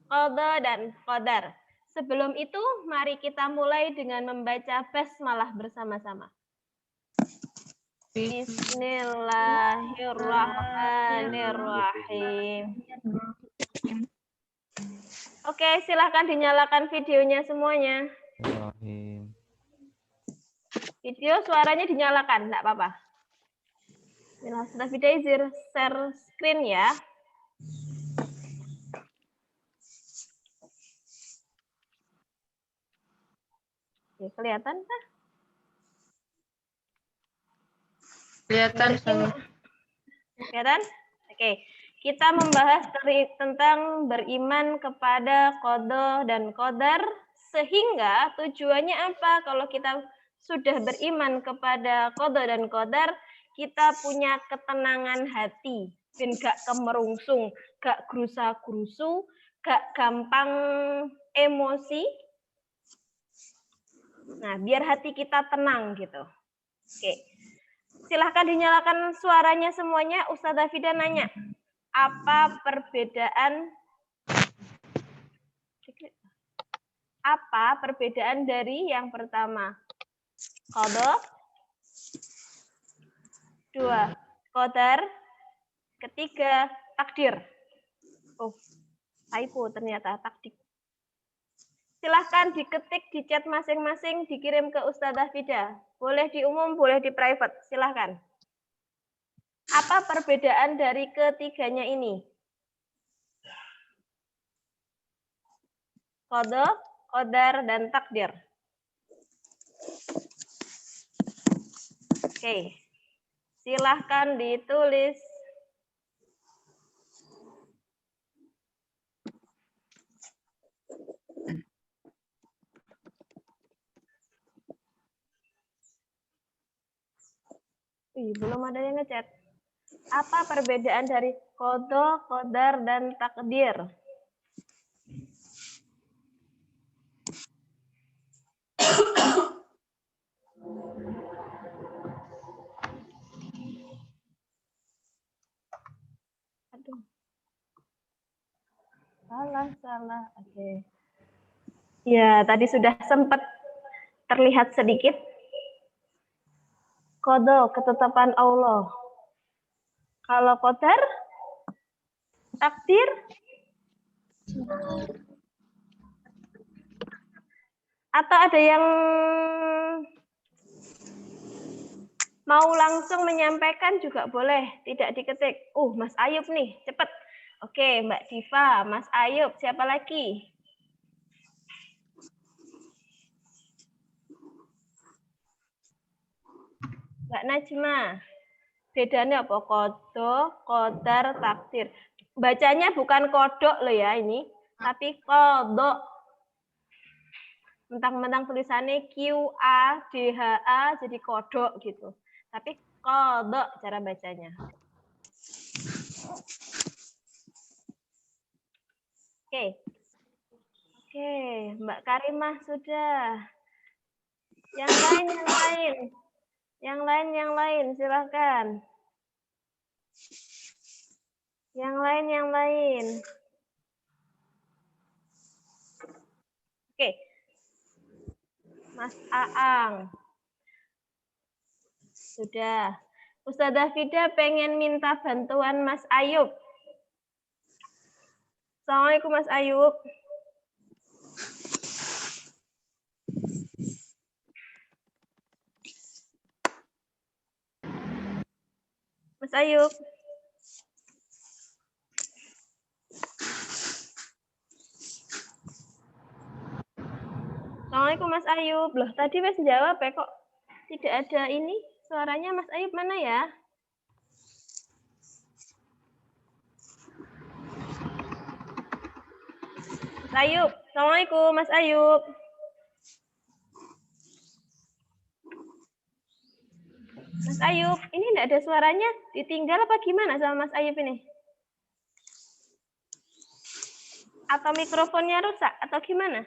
qada dan qadar. Sebelum itu, mari kita mulai dengan membaca basmalah bersama-sama. Bismillahirrahmanirrahim. Oke, silahkan dinyalakan videonya semuanya. Video suaranya dinyalakan, enggak apa-apa. Sudah video share screen ya. Oke, kelihatan kah? Kelihatan. Kelihatan? Oke. Kita membahas tentang beriman kepada qada dan qadar, sehingga tujuannya apa? Kalau kita sudah beriman kepada qada dan qadar, kita punya ketenangan hati, ben gak kemerungsung, gak gerusa-gerusu, gak gampang emosi. Nah, biar hati kita tenang gitu. Oke. Silahkan dinyalakan suaranya semuanya. Ustazah Fida nanya. Apa perbedaan dari yang pertama? Qada, 2 qadar, ketiga takdir. Oh, typo ternyata takdir. Silahkan diketik di chat masing-masing, dikirim ke Ustazah Fida. Boleh di umum, boleh di private. Silahkan. Apa perbedaan dari ketiganya ini? Qada, qadar, dan takdir. Oke. Silahkan ditulis. Belum ada yang ngechat. Apa perbedaan dari qada, qadar, dan takdir? Aduh. Salah. Oke. Ya, tadi sudah sempat terlihat sedikit. Qada, ketetapan Allah. Kalau qadar, takdir, atau ada yang mau langsung menyampaikan juga boleh, tidak diketik. Mas Ayub nih, cepet. Oke, Mbak Diva, Mas Ayub, siapa lagi? Mbak Najma. Bedanya apa? Qada, qadar, takdir. Bacanya bukan kodok loh ya ini, tapi qada. Mentang-mentang tulisannya QADHA jadi kodok gitu. Tapi qada cara bacanya. Oke, Mbak Karimah sudah. Yang lain. Yang lain, silahkan. Yang lain. Oke. Mas Aang. Sudah. Ustadzah Fida pengen minta bantuan Mas Ayub. Assalamualaikum Mas Ayub. Mas Ayub. Assalamualaikum Mas Ayub. Loh, tadi Mas jawab ya, kok tidak ada ini suaranya. Mas Ayub mana ya? Mas Ayub. Assalamualaikum Mas Ayub. Mas Ayub, ini enggak ada suaranya. Ditinggal apa gimana sama Mas Ayub ini? Atau mikrofonnya rusak atau gimana?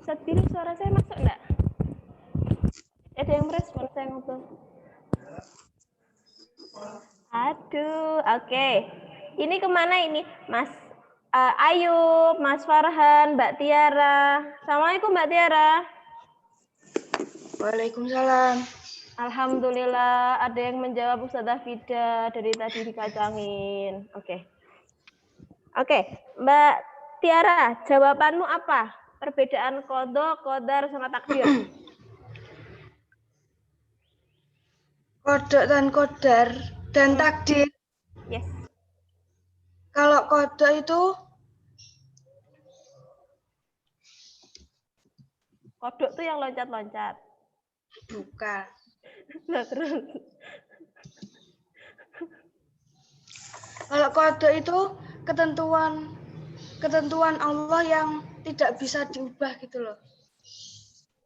Ustadz Billy, suara saya masuk enggak? Ada yang merespon saya ngobrol? Aduh, oke. Ini kemana ini? Mas Ayub, Mas Farhan, Mbak Tiara. Assalamualaikum Mbak Tiara. Waalaikumsalam. Alhamdulillah ada yang menjawab Ustadzah Fida dari tadi dikacangin. Oke, Mbak Tiara, jawabanmu apa? Perbedaan qada, qadar, sama takdir. Qada dan qadar dan takdir. Yes. Kalau qada itu Kodok tuh yang loncat-loncat. bukan. Nah, terus. Kalau qada itu ketentuan Allah yang tidak bisa diubah gitu loh.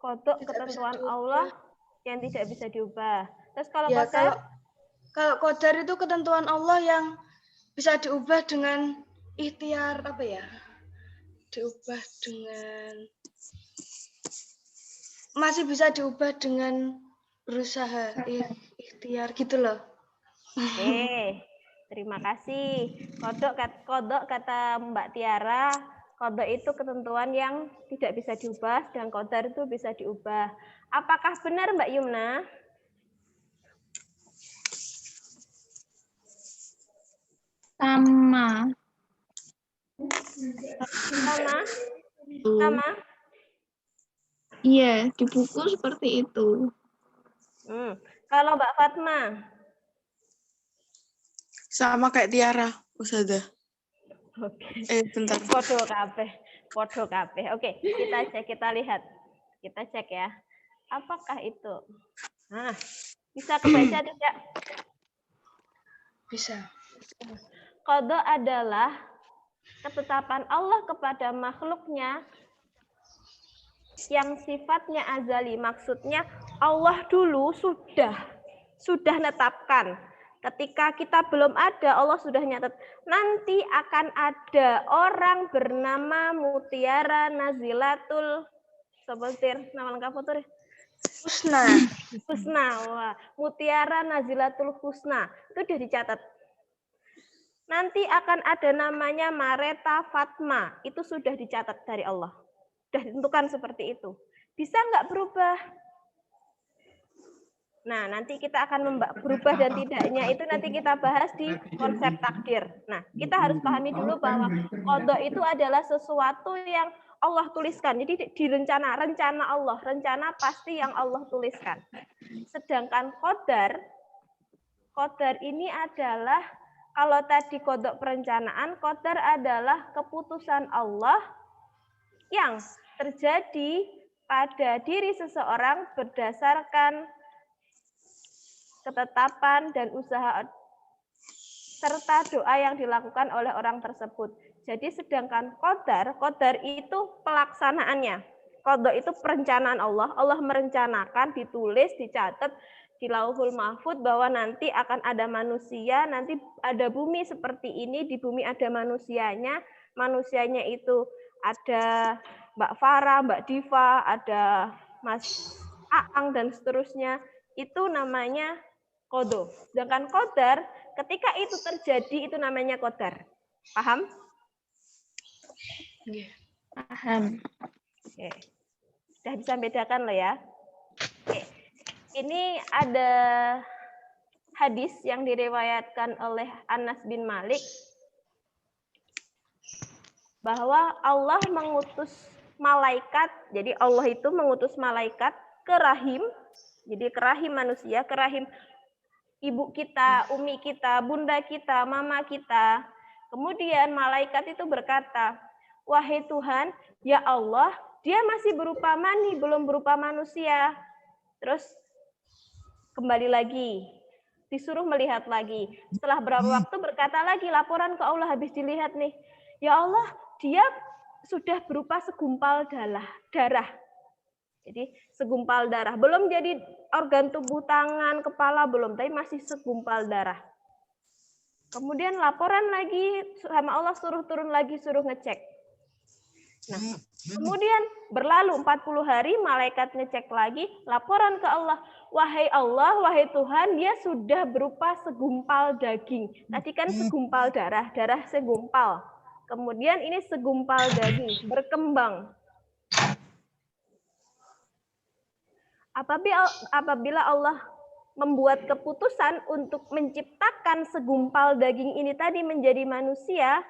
Kodok ketentuan Allah yang tidak bisa diubah. Terus kalau Ya, qadar? kalau qadar itu ketentuan Allah yang bisa diubah dengan ikhtiar apa ya? Diubah dengan masih bisa diubah dengan berusaha ikhtiar gitu loh. Oke, terima kasih. Kodok kata Mbak Tiara, kodok itu ketentuan yang tidak bisa diubah, dan qadar itu bisa diubah. Apakah benar Mbak Yumna? Sama. Sama? Iya, di buku seperti itu. Kalau Mbak Fatma? Sama kayak Tiara, Ustazah. Oke. Bentar. Podo kabeh. Oke, kita lihat. Kita cek ya. Apakah itu? Nah, bisa kebaca tidak? Bisa. Qada adalah ketetapan Allah kepada makhluknya yang sifatnya azali. Maksudnya Allah dulu sudah netapkan. Ketika kita belum ada, Allah sudah nyatet. Nanti akan ada orang bernama Mutiara Nazilatul. Sebentar, nama lengkap Putri. Husna. Husna. Wah, Mutiara Nazilatul Husna. Itu sudah dicatat. Nanti akan ada namanya Mareta Fatma. Itu sudah dicatat dari Allah. Sudah ditentukan seperti itu. Bisa nggak berubah? Nah, nanti kita akan berubah dan tidaknya itu nanti kita bahas di konsep takdir. Nah, kita harus pahami dulu bahwa qada itu adalah sesuatu yang Allah tuliskan. Jadi rencana Allah, rencana pasti yang Allah tuliskan. Sedangkan qadar ini adalah, kalau tadi qada perencanaan, qadar adalah keputusan Allah yang terjadi pada diri seseorang berdasarkan ketetapan dan usaha serta doa yang dilakukan oleh orang tersebut. Jadi sedangkan qadar itu pelaksanaannya. Qada itu perencanaan Allah. Allah merencanakan, ditulis, dicatat di Lauhul Mahfud bahwa nanti akan ada manusia, nanti ada bumi seperti ini, di bumi ada manusianya. Manusianya itu ada Mbak Farah, Mbak Diva, ada Mas Aang dan seterusnya. Itu namanya qada. Sedangkan qadar, ketika itu terjadi, itu namanya qadar. Paham? Paham. Oke. Sudah bisa bedakan loh ya. Oke. Ini ada hadis yang diriwayatkan oleh Anas bin Malik bahwa Allah mengutus malaikat. Jadi Allah itu mengutus malaikat ke rahim. Jadi ke rahim manusia, ke rahim ibu kita, umi kita, bunda kita, mama kita. Kemudian malaikat itu berkata, wahai Tuhan, ya Allah, dia masih berupa mani, belum berupa manusia. Terus kembali lagi, disuruh melihat lagi. Setelah berapa waktu berkata lagi, laporan ke Allah habis dilihat nih. Ya Allah, dia sudah berupa segumpal darah. Jadi segumpal darah, belum jadi organ tubuh tangan, kepala belum, tapi masih segumpal darah. Kemudian laporan lagi sama Allah, suruh turun lagi, suruh ngecek. Nah, kemudian berlalu 40 hari, malaikat ngecek lagi, laporan ke Allah, wahai Tuhan, dia sudah berupa segumpal daging. Tadi kan segumpal darah segumpal. Kemudian ini segumpal daging, berkembang. Apabila Allah membuat keputusan untuk menciptakan segumpal daging ini tadi menjadi manusia,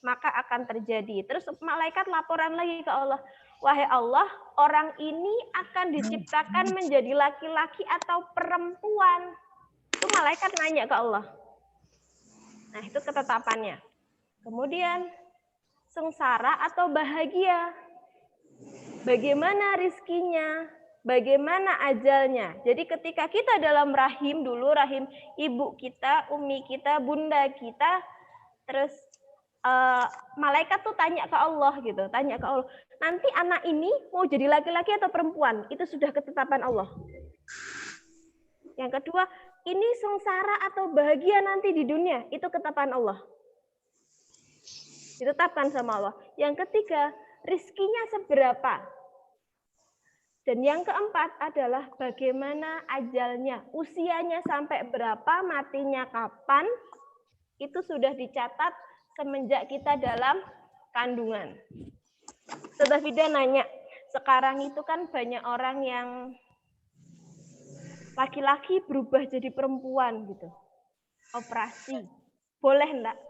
maka akan terjadi. Terus malaikat laporan lagi ke Allah, wahai Allah, orang ini akan diciptakan menjadi laki-laki atau perempuan. Itu malaikat nanya ke Allah. Nah, itu ketetapannya. Kemudian sengsara atau bahagia. Bagaimana rizkinya? Bagaimana ajalnya? Jadi ketika kita dalam rahim dulu, rahim ibu kita, umi kita, bunda kita, terus malaikat tuh tanya ke Allah gitu, tanya ke Allah. Nanti anak ini mau jadi laki-laki atau perempuan? Itu sudah ketetapan Allah. Yang kedua, ini sengsara atau bahagia nanti di dunia? Itu ketetapan Allah. Ditetapkan sama Allah. Yang ketiga, rizkinya seberapa? Dan yang keempat adalah bagaimana ajalnya, usianya sampai berapa, matinya kapan, itu sudah dicatat semenjak kita dalam kandungan. Ustazah Fida nanya, sekarang itu kan banyak orang yang laki-laki berubah jadi perempuan gitu, operasi, boleh enggak?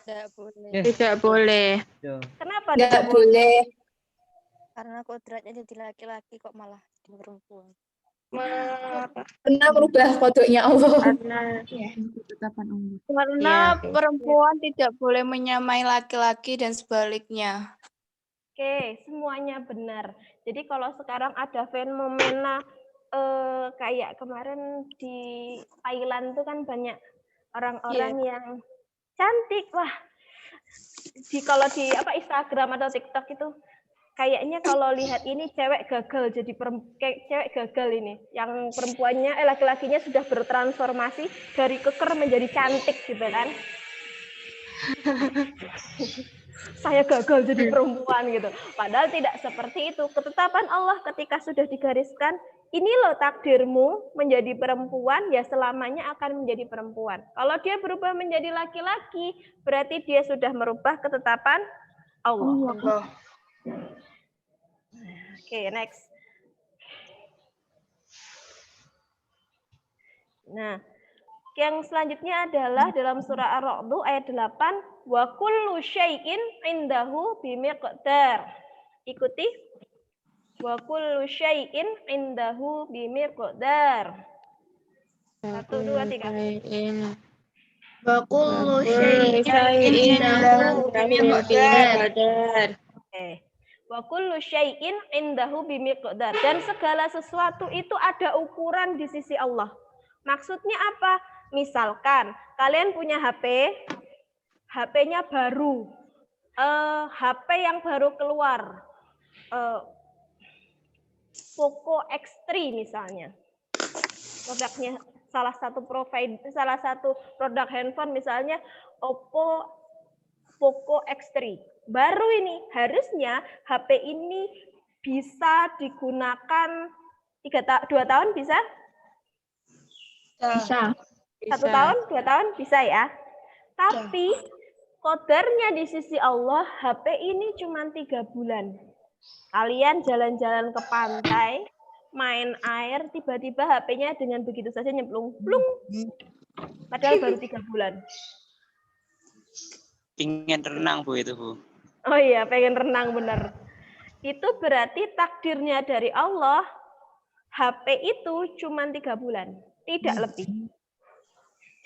Tidak boleh. Tidak boleh. Kenapa tidak boleh? Karena kodratnya jadi laki-laki kok malah jadi perempuan. Karena merubah kodoknya Allah. Karena perempuan tidak boleh menyamai laki-laki dan sebaliknya. Oke, semuanya benar. Jadi kalau sekarang ada fenomena kayak kemarin di Thailand tuh kan banyak orang-orang yang cantik. Wah, kalau di Instagram atau TikTok itu kayaknya kalau lihat ini cewek gagal jadi cewek gagal ini. Yang perempuannya laki-lakinya sudah bertransformasi dari keker menjadi cantik gitu kan. Saya gagal jadi perempuan gitu. Padahal tidak seperti itu. Ketetapan Allah ketika sudah digariskan, ini loh takdirmu menjadi perempuan, ya selamanya akan menjadi perempuan. Kalau dia berubah menjadi laki-laki, berarti dia sudah merubah ketetapan Allah. Oke, next. Nah, yang selanjutnya adalah dalam surah Ar-Ra'd ayat 8, wa kullu syai'in indahu bimiqdar. Ikuti. Wa kullu syai'in indahu bimiqdar. 1 2 3. Wa kullu syai'in indahu bimiqdar. Oke. Wa kullu syai'in indahu bimiqdar. Dan segala sesuatu itu ada ukuran di sisi Allah. Maksudnya apa? Misalkan kalian punya HP, HP-nya baru, HP yang baru keluar, Poco X3 misalnya, produknya salah satu produk handphone misalnya Oppo Poco X3, baru ini harusnya HP ini bisa digunakan 2 tahun bisa? Bisa. 1 tahun, 2 tahun bisa ya. Tapi kodarnya di sisi Allah, HP ini cuma 3 bulan. Kalian jalan-jalan ke pantai, main air, tiba-tiba HP-nya dengan begitu saja nyemplung, plung. Padahal baru 3 bulan. Ingin renang Bu itu Bu. Oh iya, pengen renang bener. Itu berarti takdirnya dari Allah, HP itu cuma 3 bulan. Tidak lebih.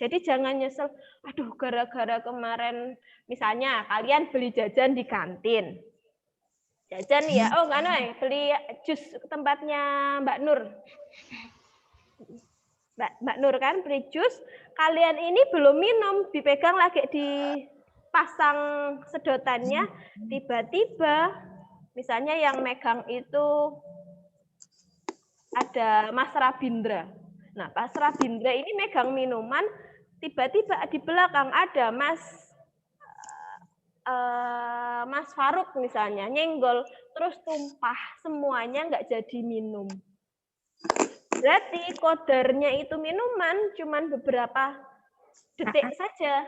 Jadi jangan nyesel, aduh gara-gara kemarin misalnya kalian beli jajan di kantin. Jajan ya, oh enggak beli jus tempatnya Mbak Nur. Mbak Nur kan beli jus, kalian ini belum minum, dipegang lagi dipasang sedotannya, tiba-tiba misalnya yang megang itu ada Mas Rabindra. Nah, Mas Rabindra ini megang minuman, tiba-tiba di belakang ada Mas Faruk misalnya, nyenggol, terus tumpah, semuanya nggak jadi minum. Berarti kodarnya itu minuman cuman beberapa detik saja,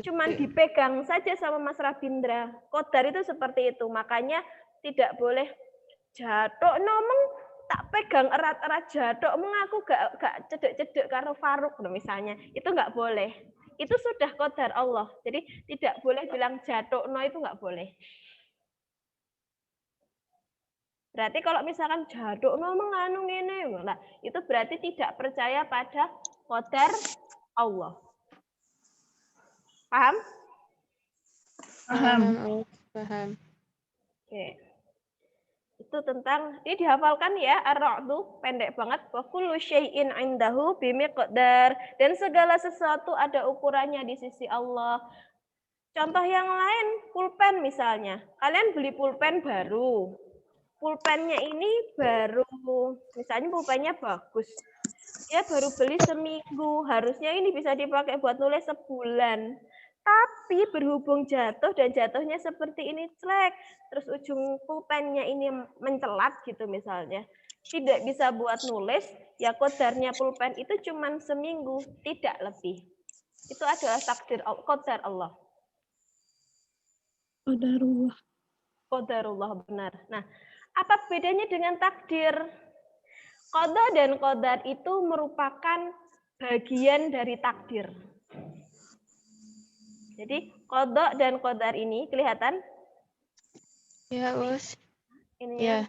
cuman dipegang saja sama Mas Rabindra. Kodar itu seperti itu, makanya tidak boleh jatuh nomong tak pegang erat-erat jatuh mengaku gak cedek-cedek karo Faruk misalnya, itu nggak boleh. Itu sudah qadar Allah. Jadi tidak boleh bilang jatuh no, itu nggak boleh. Berarti kalau misalkan jatuh no menganu ngene, nah, itu berarti tidak percaya pada qadar Allah. Paham? Paham. Paham. Oke. Itu tentang, ini dihafalkan ya, Ar-Ra'd, pendek banget. Wa kullu syai'in 'indahu bimiqdar, dan segala sesuatu ada ukurannya di sisi Allah. Contoh yang lain, pulpen misalnya. Kalian beli pulpen baru. Pulpennya ini baru, misalnya pulpennya bagus. Dia baru beli seminggu, harusnya ini bisa dipakai buat nulis sebulan. Tapi berhubung jatuh dan jatuhnya seperti ini celek, terus ujung pulpennya ini mencelat gitu misalnya, tidak bisa buat nulis, ya qadarnya pulpen itu cuma seminggu, tidak lebih. Itu adalah takdir qadar Allah. Qadarullah. Qadarullah, benar. Nah, apa bedanya dengan takdir? Qada dan qadar itu merupakan bagian dari takdir. Jadi qada dan qadar ini kelihatan? Ya, Us. Ini ya.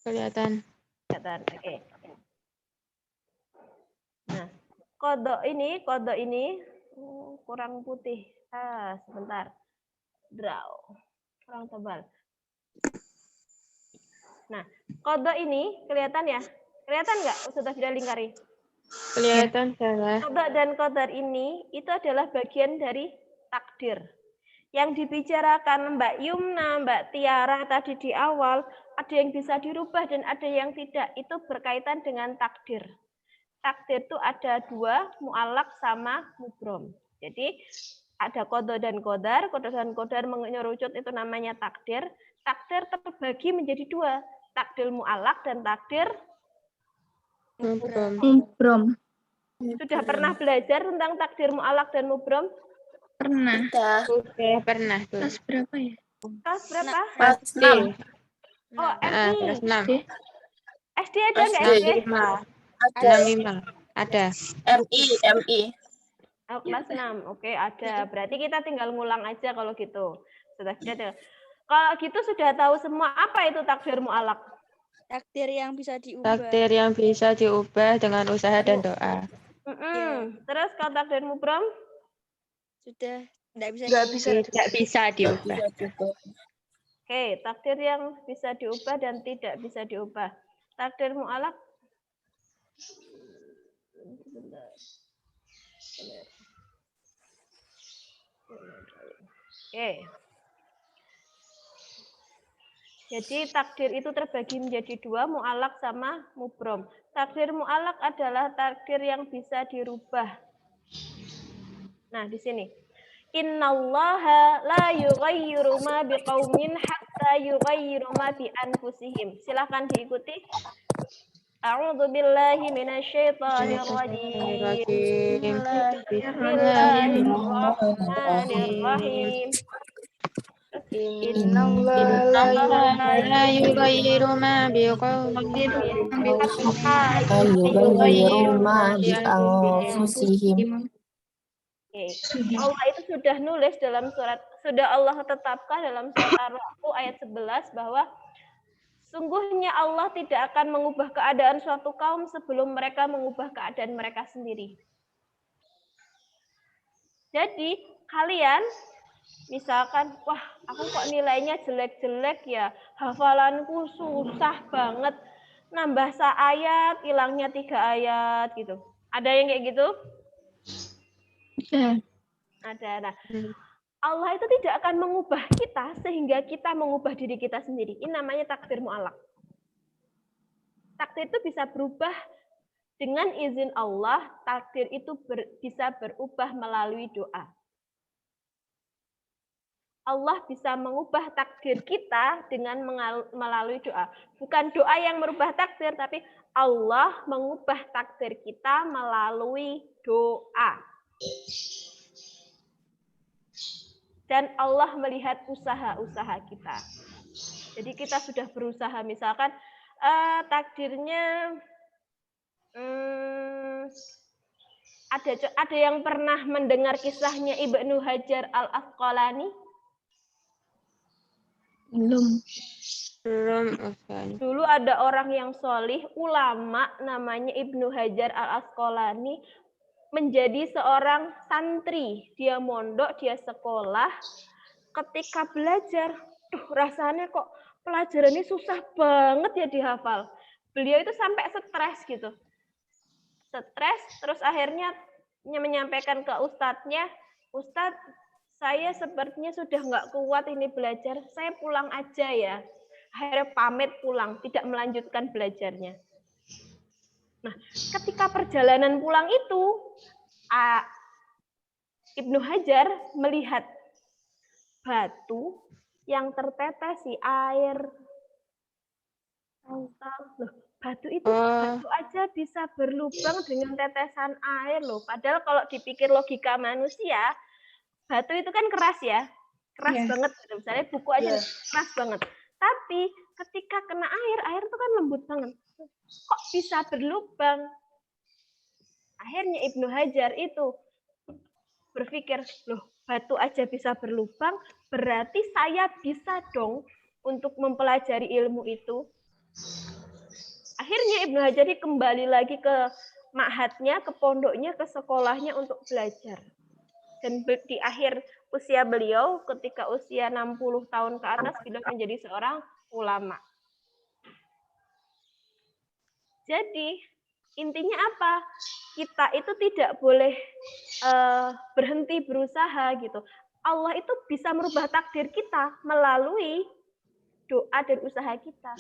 Kelihatan. Kelihatan. Oke. Nah, qada ini kurang putih. Sebentar. Draw. Kurang tebal. Nah, qada ini kelihatan ya? Kelihatan nggak? Sudah lingkari? Kelihatan, salah. Qada dan qadar ini itu adalah bagian dari takdir. Yang dibicarakan Mbak Yumna, Mbak Tiara tadi di awal, ada yang bisa dirubah dan ada yang tidak. Itu berkaitan dengan takdir. Takdir itu ada dua, mu'allaq sama mubrom. Jadi ada qada dan qadar mengerucut itu namanya takdir. Takdir terbagi menjadi dua, takdir mu'allaq dan takdir mubrom. Sudah pernah belajar tentang takdir mu'allaq dan mubrom? Pernah. Sudah pernah tuh. Kelas berapa ya? Kelas berapa? Kelas 6. Oh, MI. Kelas 6. SD ada nggak SD? 65. Ada. MI. Oh, kelas 6. Oke, ada. Berarti kita tinggal ngulang aja kalau gitu. Sudah ada. Kalau gitu sudah tahu semua apa itu takdir mu'allaq? Takdir yang bisa diubah. Takdir yang bisa diubah dengan usaha dan doa. Terus kalau takdir mubrom? Sudah tidak bisa diubah. Oke, takdir yang bisa diubah dan tidak bisa diubah. Takdir mu'allaq? Oke. Jadi takdir itu terbagi menjadi dua, mu'allaq sama mubrom. Takdir mu'allaq adalah takdir yang bisa dirubah. Nah, di sini. Innallaha la yughayyiru ma biqaumin hatta yughayyiru ma bi anfusihim. Silakan diikuti. A'udzu billahi minasyaitonir rajim. Bismillahirrahmanirrahim. Innallaha la yughayyiru ma biqaumin hatta yughayyiru ma bi anfusihim. Allah itu sudah nulis dalam sudah Allah tetapkan dalam surat Ar-Ra'd ayat 11 bahwa sungguhnya Allah tidak akan mengubah keadaan suatu kaum sebelum mereka mengubah keadaan mereka sendiri. Jadi kalian misalkan, wah aku kok nilainya jelek-jelek ya, hafalanku susah banget, nambah ayat, hilangnya 3 ayat gitu. Ada yang kayak gitu? Ada. Nah, Allah itu tidak akan mengubah kita sehingga kita mengubah diri kita sendiri. Ini namanya takdir mu'allaq. Takdir itu bisa berubah dengan izin Allah. Takdir itu bisa berubah melalui doa. Allah bisa mengubah takdir kita dengan melalui doa. Bukan doa yang merubah takdir, tapi Allah mengubah takdir kita melalui doa. Dan Allah melihat usaha-usaha kita. Jadi kita sudah berusaha, misalkan takdirnya ada yang pernah mendengar kisahnya Ibnu Hajar Al-Asqalani? Belum. Dulu ada orang yang solih, ulama namanya Ibnu Hajar Al-Asqalani, menjadi seorang santri. Dia mondok, dia sekolah. Ketika belajar, rasanya kok pelajaran ini susah banget ya dihafal. Beliau itu sampai stres gitu. Stres, terus akhirnya menyampaikan ke ustadznya, Ustadz, saya sepertinya sudah nggak kuat ini belajar, saya pulang aja ya. Akhirnya pamit pulang, tidak melanjutkan belajarnya. Nah, ketika perjalanan pulang itu, Ibnu Hajar melihat batu yang tertetesi air. Loh, batu itu batu aja bisa berlubang dengan tetesan air loh. Padahal kalau dipikir logika manusia, batu itu kan keras ya, keras banget. Misalnya buku aja keras banget. Tapi ketika kena air itu kan lembut banget. Kok bisa berlubang? Akhirnya Ibnu Hajar itu berpikir, loh batu aja bisa berlubang, berarti saya bisa dong untuk mempelajari ilmu itu. Akhirnya Ibnu Hajar kembali lagi ke ma'hadnya, ke pondoknya, ke sekolahnya untuk belajar. Dan di akhir usia beliau, ketika usia 60 tahun ke atas, beliau menjadi seorang ulama. Jadi intinya apa? Kita itu tidak boleh berhenti berusaha gitu. Allah itu bisa merubah takdir kita melalui doa dan usaha kita.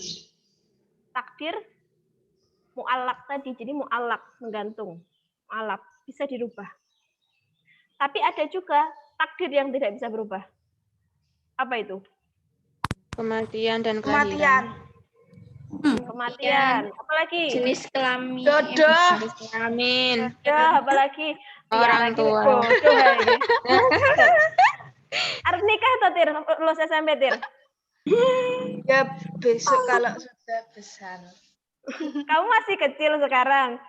Takdir mu'allaq tadi, jadi mu'allaq, menggantung. Mu'allaq, bisa dirubah. Tapi ada juga takdir yang tidak bisa berubah. Apa itu? Kematian dan kelahiran. Kematian. Apalagi? Jenis kelamin. Jodoh. Jenis kelamin. Ya, apalagi? Orang tua. Harus nikah atau Tir? Lulus SMP, Tir? Ya besok kalau sudah besar. Kamu masih kecil sekarang?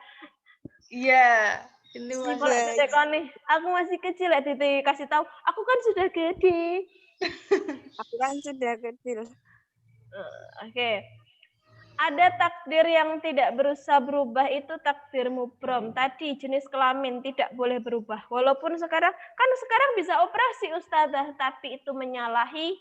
Iya. Ini masih. Aku masih kecil ya, Titi kasih tahu. Aku kan sudah gede. Aku kan sudah kecil. Oke. Ada takdir yang tidak berusaha berubah, itu takdir mubrom. Tadi jenis kelamin tidak boleh berubah. Walaupun sekarang bisa operasi Ustazah, tapi itu menyalahi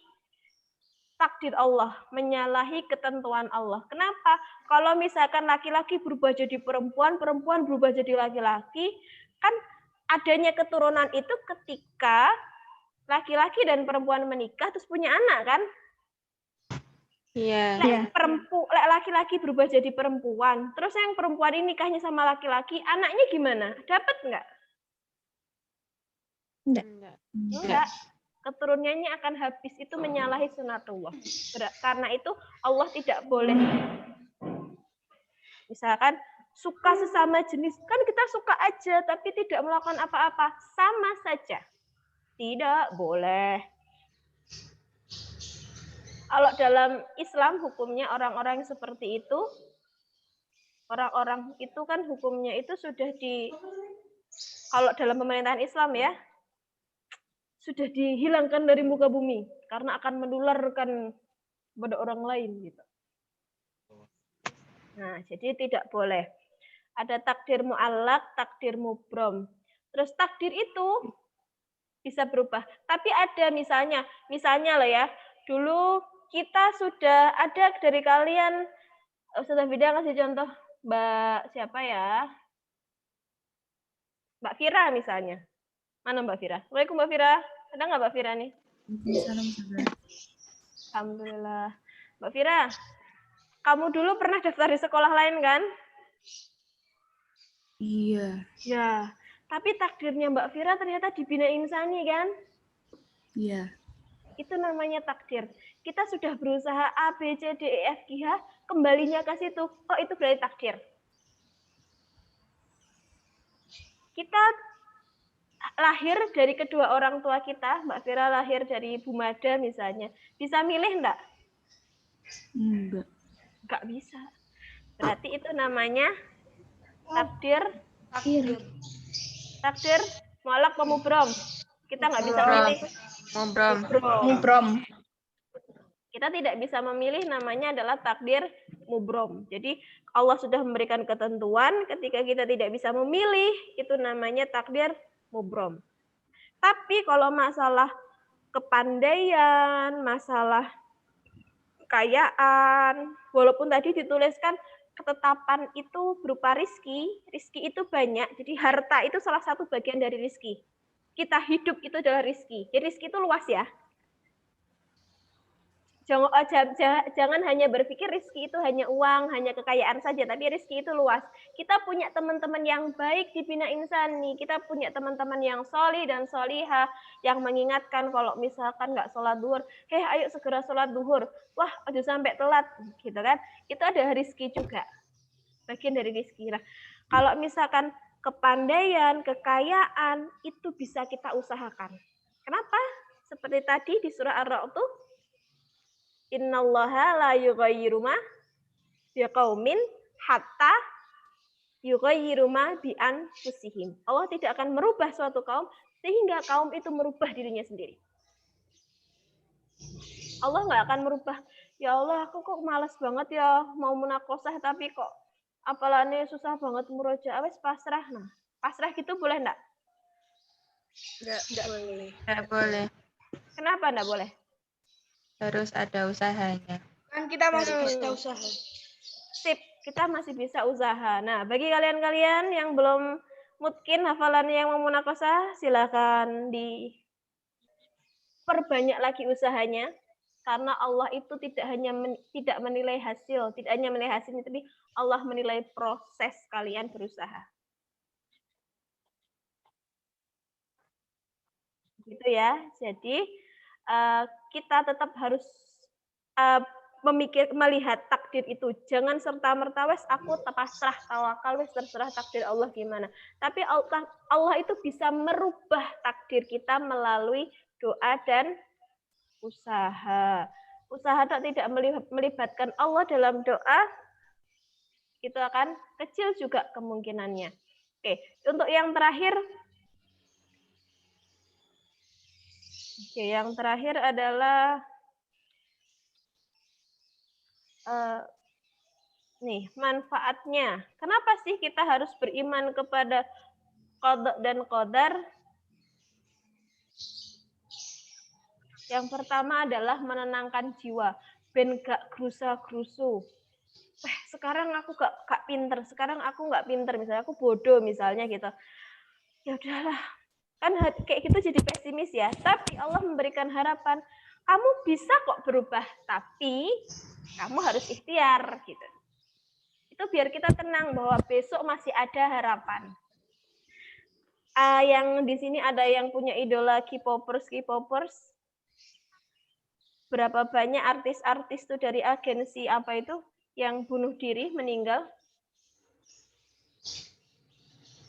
takdir Allah, menyalahi ketentuan Allah. Kenapa? Kalau misalkan laki-laki berubah jadi perempuan, perempuan berubah jadi laki-laki, kan adanya keturunan itu ketika laki-laki dan perempuan menikah terus punya anak kan? Iya. Laki-laki berubah jadi perempuan, terus yang perempuan ini nikahnya sama laki-laki, anaknya gimana? Dapat nggak? Enggak. Keturunannya akan habis, itu menyalahi sunatullah. Karena itu Allah tidak boleh. Misalkan suka sesama jenis, kan kita suka aja tapi tidak melakukan apa-apa, sama saja. Tidak boleh. Kalau dalam Islam hukumnya orang-orang seperti itu, orang-orang itu kan hukumnya itu sudah kalau dalam pemerintahan Islam ya, sudah dihilangkan dari muka bumi karena akan menularkan pada orang lain gitu. Nah, jadi tidak boleh. Ada takdir mu'allaq, takdir mubrom. Terus takdir itu bisa berubah. Tapi ada misalnya loh ya, dulu kita sudah ada dari kalian, Ustazah Fida kasih contoh, Mbak siapa ya? Mbak Fira misalnya. Mana Mbak Fira? Assalamualaikum Mbak Fira. Ada nggak Mbak Fira nih? Alhamdulillah. Mbak Fira, kamu dulu pernah daftar di sekolah lain kan? Iya. Ya, tapi takdirnya Mbak Fira ternyata di Bina Insani kan? Iya. Itu namanya takdir. Kita sudah berusaha A, B, C, D, E, F, G, H, kembalinya ke situ. Oh, itu berarti takdir. Kita lahir dari kedua orang tua kita, Mbak Fira lahir dari Ibu Mada misalnya. Bisa milih enggak? Enggak. Enggak bisa. Berarti itu namanya takdir. Takdir mu'allaq apa mubrom? Kita nggak bisa milih. Mubrom. Kita tidak bisa memilih, namanya adalah takdir mubrom. Jadi Allah sudah memberikan ketentuan, ketika kita tidak bisa memilih, itu namanya takdir mubrom. Tapi kalau masalah kepandaian, masalah kekayaan, walaupun tadi dituliskan ketetapan itu berupa rizki itu banyak, jadi harta itu salah satu bagian dari rizki. Kita hidup itu adalah rizki. Jadi rizki itu luas ya. Jangan hanya berpikir rizki itu hanya uang, hanya kekayaan saja, tapi rizki itu luas. Kita punya teman-teman yang baik di Bina Insani, kita punya teman-teman yang solih dan solihah, yang mengingatkan kalau misalkan nggak sholat duhur, ayo segera sholat duhur, wah aja sampai telat, gitu kan? Itu ada rizki juga, bagian dari rizki. Nah, kalau misalkan kepandaian, kekayaan, itu bisa kita usahakan. Kenapa? Seperti tadi di surah Ar-Ra'd tuh, innallaha la yughayyiru ma biqaumin hatta yughayyiru ma bi anfusihim. Allah tidak akan merubah suatu kaum sehingga kaum itu merubah dirinya sendiri. Allah nggak akan merubah. Ya Allah, aku kok malas banget ya mau munakosah, tapi kok apalane susah banget murojaah, wes pasrah. Nah, pasrah gitu boleh enggak? Enggak boleh. Enggak boleh. Kenapa enggak boleh? Harus ada usahanya. Kan kita masih bisa usaha. Sip, kita masih bisa usaha. Nah, bagi kalian-kalian yang belum mungkin hafalannya yang mau munakosah, silakan diperbanyak lagi usahanya. Karena Allah itu tidak menilai hasil, tidak hanya menilai hasilnya, tapi Allah menilai proses kalian berusaha. Gitu ya. Jadi kita tetap harus melihat takdir itu. Jangan serta-merta wes aku pasrah tawakal wes terserah takdir Allah gimana. Tapi Allah itu bisa merubah takdir kita melalui doa dan usaha. Usaha tidak melibatkan Allah dalam doa, itu akan kecil juga kemungkinannya. Oke, untuk yang terakhir, adalah manfaatnya. Kenapa sih kita harus beriman kepada qada dan qadar? Yang pertama adalah menenangkan jiwa, ben gak gerusa-gerusu. Sekarang aku gak pinter, sekarang aku gak pinter, misalnya aku bodoh misalnya gitu. Ya udahlah, kan kayak gitu jadi pesimis ya. Tapi Allah memberikan harapan, kamu bisa kok berubah, tapi kamu harus ikhtiar gitu. Itu biar kita tenang bahwa besok masih ada harapan. Yang di sini ada yang punya idola K-popers. Berapa banyak artis-artis itu dari agensi apa itu yang bunuh diri, meninggal?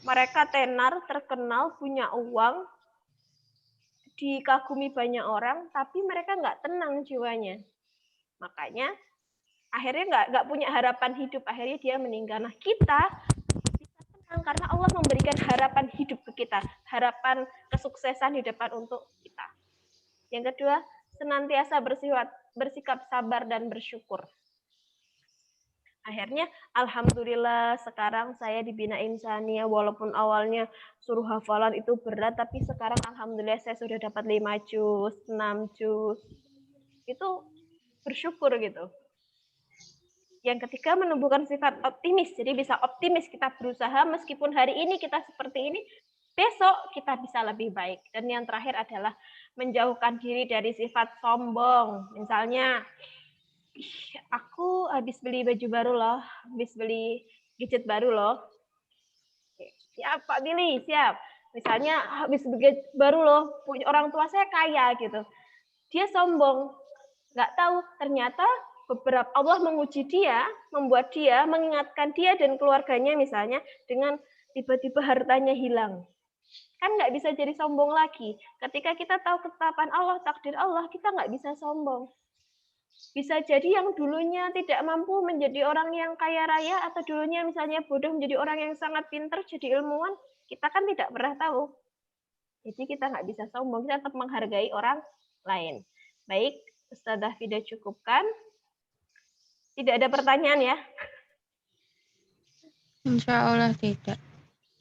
Mereka tenar, terkenal, punya uang, dikagumi banyak orang, tapi mereka nggak tenang jiwanya. Makanya akhirnya nggak punya harapan hidup, akhirnya dia meninggal. Nah, kita bisa tenang karena Allah memberikan harapan hidup ke kita, harapan kesuksesan di depan untuk kita. Yang kedua, senantiasa bersikap sabar dan bersyukur. Akhirnya, alhamdulillah sekarang saya dibina Insania, walaupun awalnya suruh hafalan itu berat, tapi sekarang alhamdulillah saya sudah dapat 5 juz, 6 juz. Itu bersyukur gitu. Yang ketiga, menumbuhkan sifat optimis. Jadi bisa optimis, kita berusaha meskipun hari ini kita seperti ini, besok kita bisa lebih baik. Dan yang terakhir adalah menjauhkan diri dari sifat sombong. Misalnya, aku habis beli baju baru loh, habis beli gadget baru loh. Siap Pak Billy, siap. Misalnya habis beli gadget baru loh, punya orang tua saya kaya gitu. Dia sombong, nggak tahu ternyata beberapa Allah menguji dia, membuat dia, mengingatkan dia dan keluarganya misalnya dengan tiba-tiba hartanya hilang. Kan nggak bisa jadi sombong lagi. Ketika kita tahu ketetapan Allah, takdir Allah, kita nggak bisa sombong. Bisa jadi yang dulunya tidak mampu menjadi orang yang kaya raya, atau dulunya misalnya bodoh menjadi orang yang sangat pintar, jadi ilmuwan, kita kan tidak pernah tahu. Jadi kita nggak bisa sombong, kita tetap menghargai orang lain. Baik, Ustadzah Fida cukupkan. Tidak ada pertanyaan ya? Insya Allah tidak.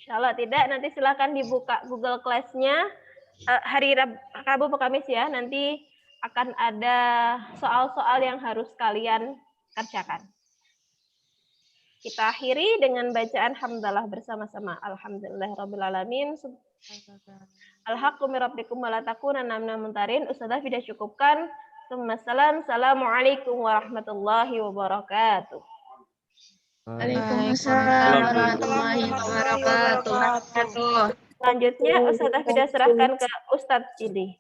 Insya Allah tidak, nanti silakan dibuka Google Class-nya hari Rabu atau Kamis ya, nanti akan ada soal-soal yang harus kalian kerjakan. Kita akhiri dengan bacaan hamdalah bersama-sama. Alhamdulillahirrabbilalamin. Al-haqqu min rabbikum wa la takunanna minal mumtarin. Ustadzah Fida cukupkan. Assalamualaikum warahmatullahi wabarakatuh. Waalaikumsalam warahmatullahi wabarakatuh. Selanjutnya Ustadzah Fida serahkan ke Ustadz Cili.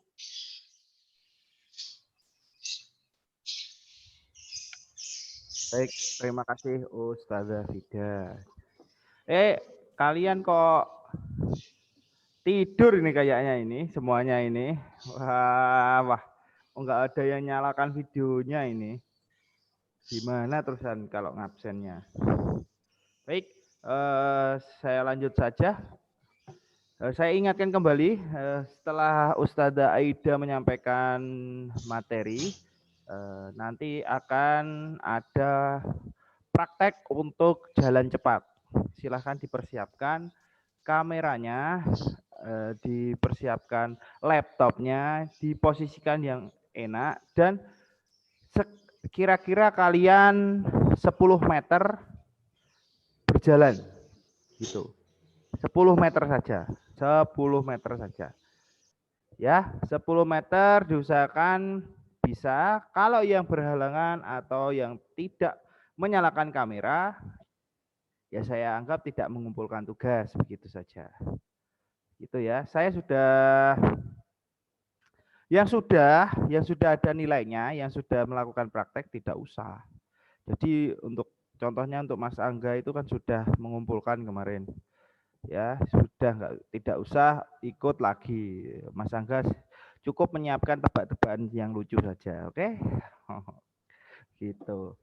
Baik, terima kasih Ustadzah Fida. Kalian kok tidur ini kayaknya ini, semuanya ini. Wah, enggak ada yang nyalakan videonya ini. Gimana terusan kalau ngabsennya? Baik, saya lanjut saja. Saya ingatkan kembali, setelah Ustadzah Aida menyampaikan materi, nanti akan ada praktek untuk jalan cepat. Silahkan dipersiapkan kameranya, dipersiapkan laptopnya, diposisikan yang enak, dan kira-kira kalian 10 meter berjalan gitu. 10 meter saja. 10 meter saja. Ya, 10 meter diusahakan bisa. Kalau yang berhalangan atau yang tidak menyalakan kamera, ya saya anggap tidak mengumpulkan tugas, begitu saja. Gitu ya. Saya sudah yang sudah ada nilainya, yang sudah melakukan praktek tidak usah. Jadi untuk contohnya untuk Mas Angga itu kan sudah mengumpulkan kemarin. Ya, sudah tidak usah ikut lagi. Mas Angga cukup menyiapkan tebak-tebakan yang lucu saja, oke? Gitu.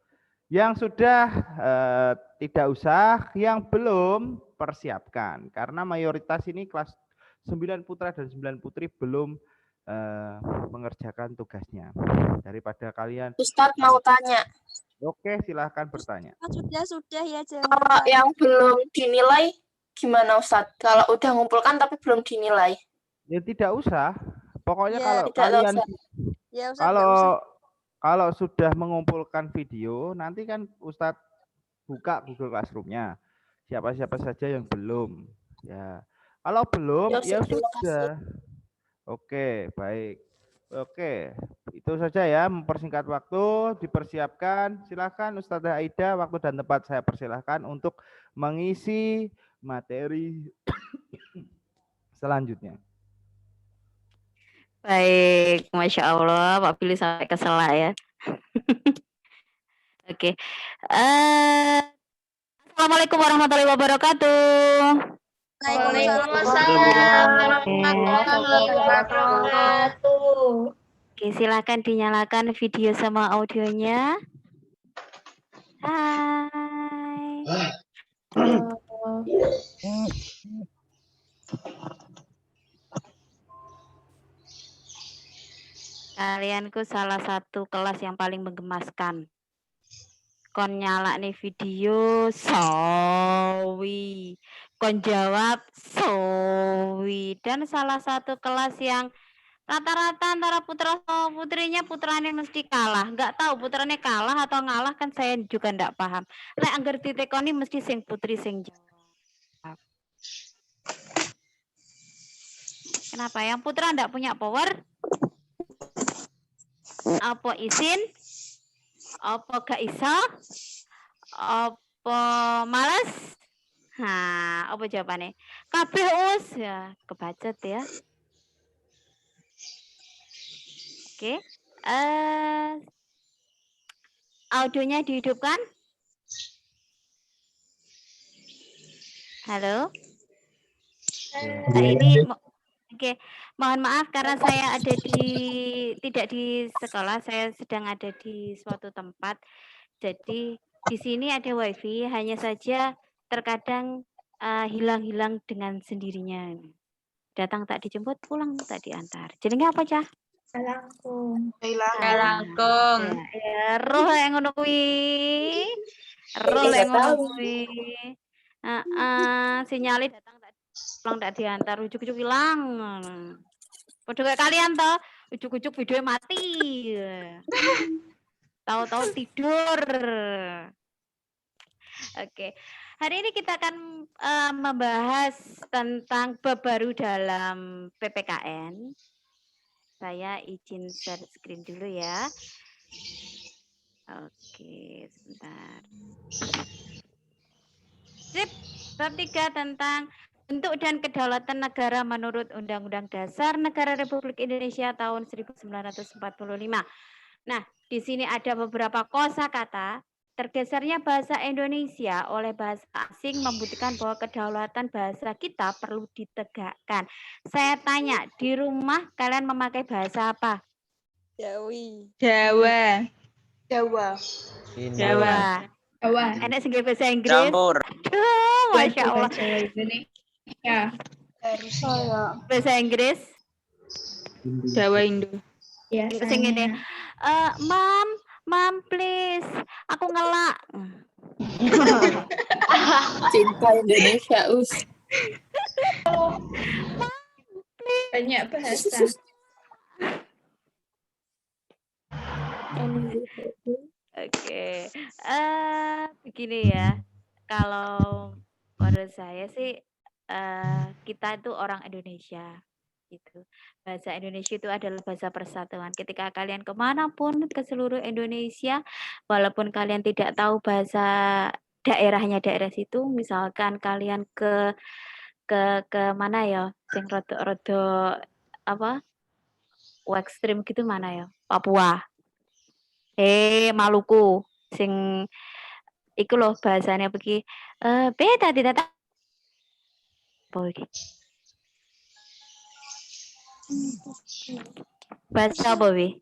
Yang sudah tidak usah, yang belum persiapkan karena mayoritas ini kelas 9 putra dan 9 putri belum mengerjakan tugasnya. Daripada kalian Ustadz mau tanya. Oke, silahkan bertanya. Sudah ya, Kalau yang belum dinilai gimana Ustadz? Kalau udah ngumpulkan tapi belum dinilai? Ya tidak usah. Pokoknya Ya, kalau tidak kalian usah. Ya, Ustaz, nggak usah. kalau sudah mengumpulkan video, nanti kan Ustadz buka Google Classroom-nya. Siapa-siapa saja yang belum. Ya. Kalau belum, ya sudah. Oke, baik. Oke, itu saja ya, mempersingkat waktu, dipersiapkan. Silakan Ustazah Aida, waktu dan tempat saya persilahkan untuk mengisi materi selanjutnya. Baik, Masya Allah, Pak Billy sampai kesela ya. Oke. Assalamualaikum warahmatullahi wabarakatuh. Oke, silakan dinyalakan video sama audionya. Hai. Kalianku salah satu kelas yang paling menggemaskan. Kon nyala nih video sawi, kon jawab sawi, dan salah satu kelas yang rata-rata antara putra sama putrinya putranya mesti kalah. Nggak tahu putranya kalah atau ngalah, kan saya juga nggak paham. Lek angger ditekoni mesti sing putri sing jawab. Kenapa yang putra nggak punya power? Apa izin? Apa gak iso? Apa males? Nah, apa jawabannya? Kabeh us ya, kebacet ya. Oke. Audionya dihidupkan. Halo. Ini oke, mohon maaf karena saya ada tidak di sekolah, saya sedang ada di suatu tempat. Jadi di sini ada wifi, hanya saja terkadang hilang-hilang dengan sendirinya. Datang tak dijemput, pulang tak diantar. Jadi nggak apa Cah? Langkung. Langkung. Ya, roh yang ngono kuwi. Roh yang ngono kuwi. Sinyalnya datang tak pulang tak diantar, ujuk-ujuk hilang. Padha kayak kalian toh, ujuk-ujuk video mati. Tahu-tahu tidur. Oke. Hari ini kita akan membahas tentang bab baru dalam PPKN. Saya izin share screen dulu ya. Oke, sebentar. Sip, bab 3 tentang bentuk dan kedaulatan negara menurut Undang-Undang Dasar Negara Republik Indonesia tahun 1945. Nah, di sini ada beberapa kosakata. Tergesernya bahasa Indonesia oleh bahasa asing membuktikan bahwa kedaulatan bahasa kita perlu ditegakkan. Saya tanya, di rumah kalian memakai bahasa apa? Jawi. Jawa. Jawa. Jawa. Jawa. Enak sing bahasa Inggris. Campur. Aduh, Masya Allah. Ya. Harusnya. Bahasa Inggris. Jawa Indo. Ya, Sing ngene. Mam, please, aku ngelak. Cinta Indonesia, banyak bahasa. Oke, begini ya. Kalau menurut saya sih kita itu orang Indonesia gitu. Bahasa Indonesia itu adalah bahasa persatuan. Ketika kalian kemanapun ke seluruh Indonesia, walaupun kalian tidak tahu bahasa daerahnya daerah situ, misalkan kalian ke mana ya, sing rodo apa ekstrim gitu mana ya, Papua, Maluku, sing iku loh bahasanya begini, beda tidak tahu apa iki. Bahasa apa, Wi?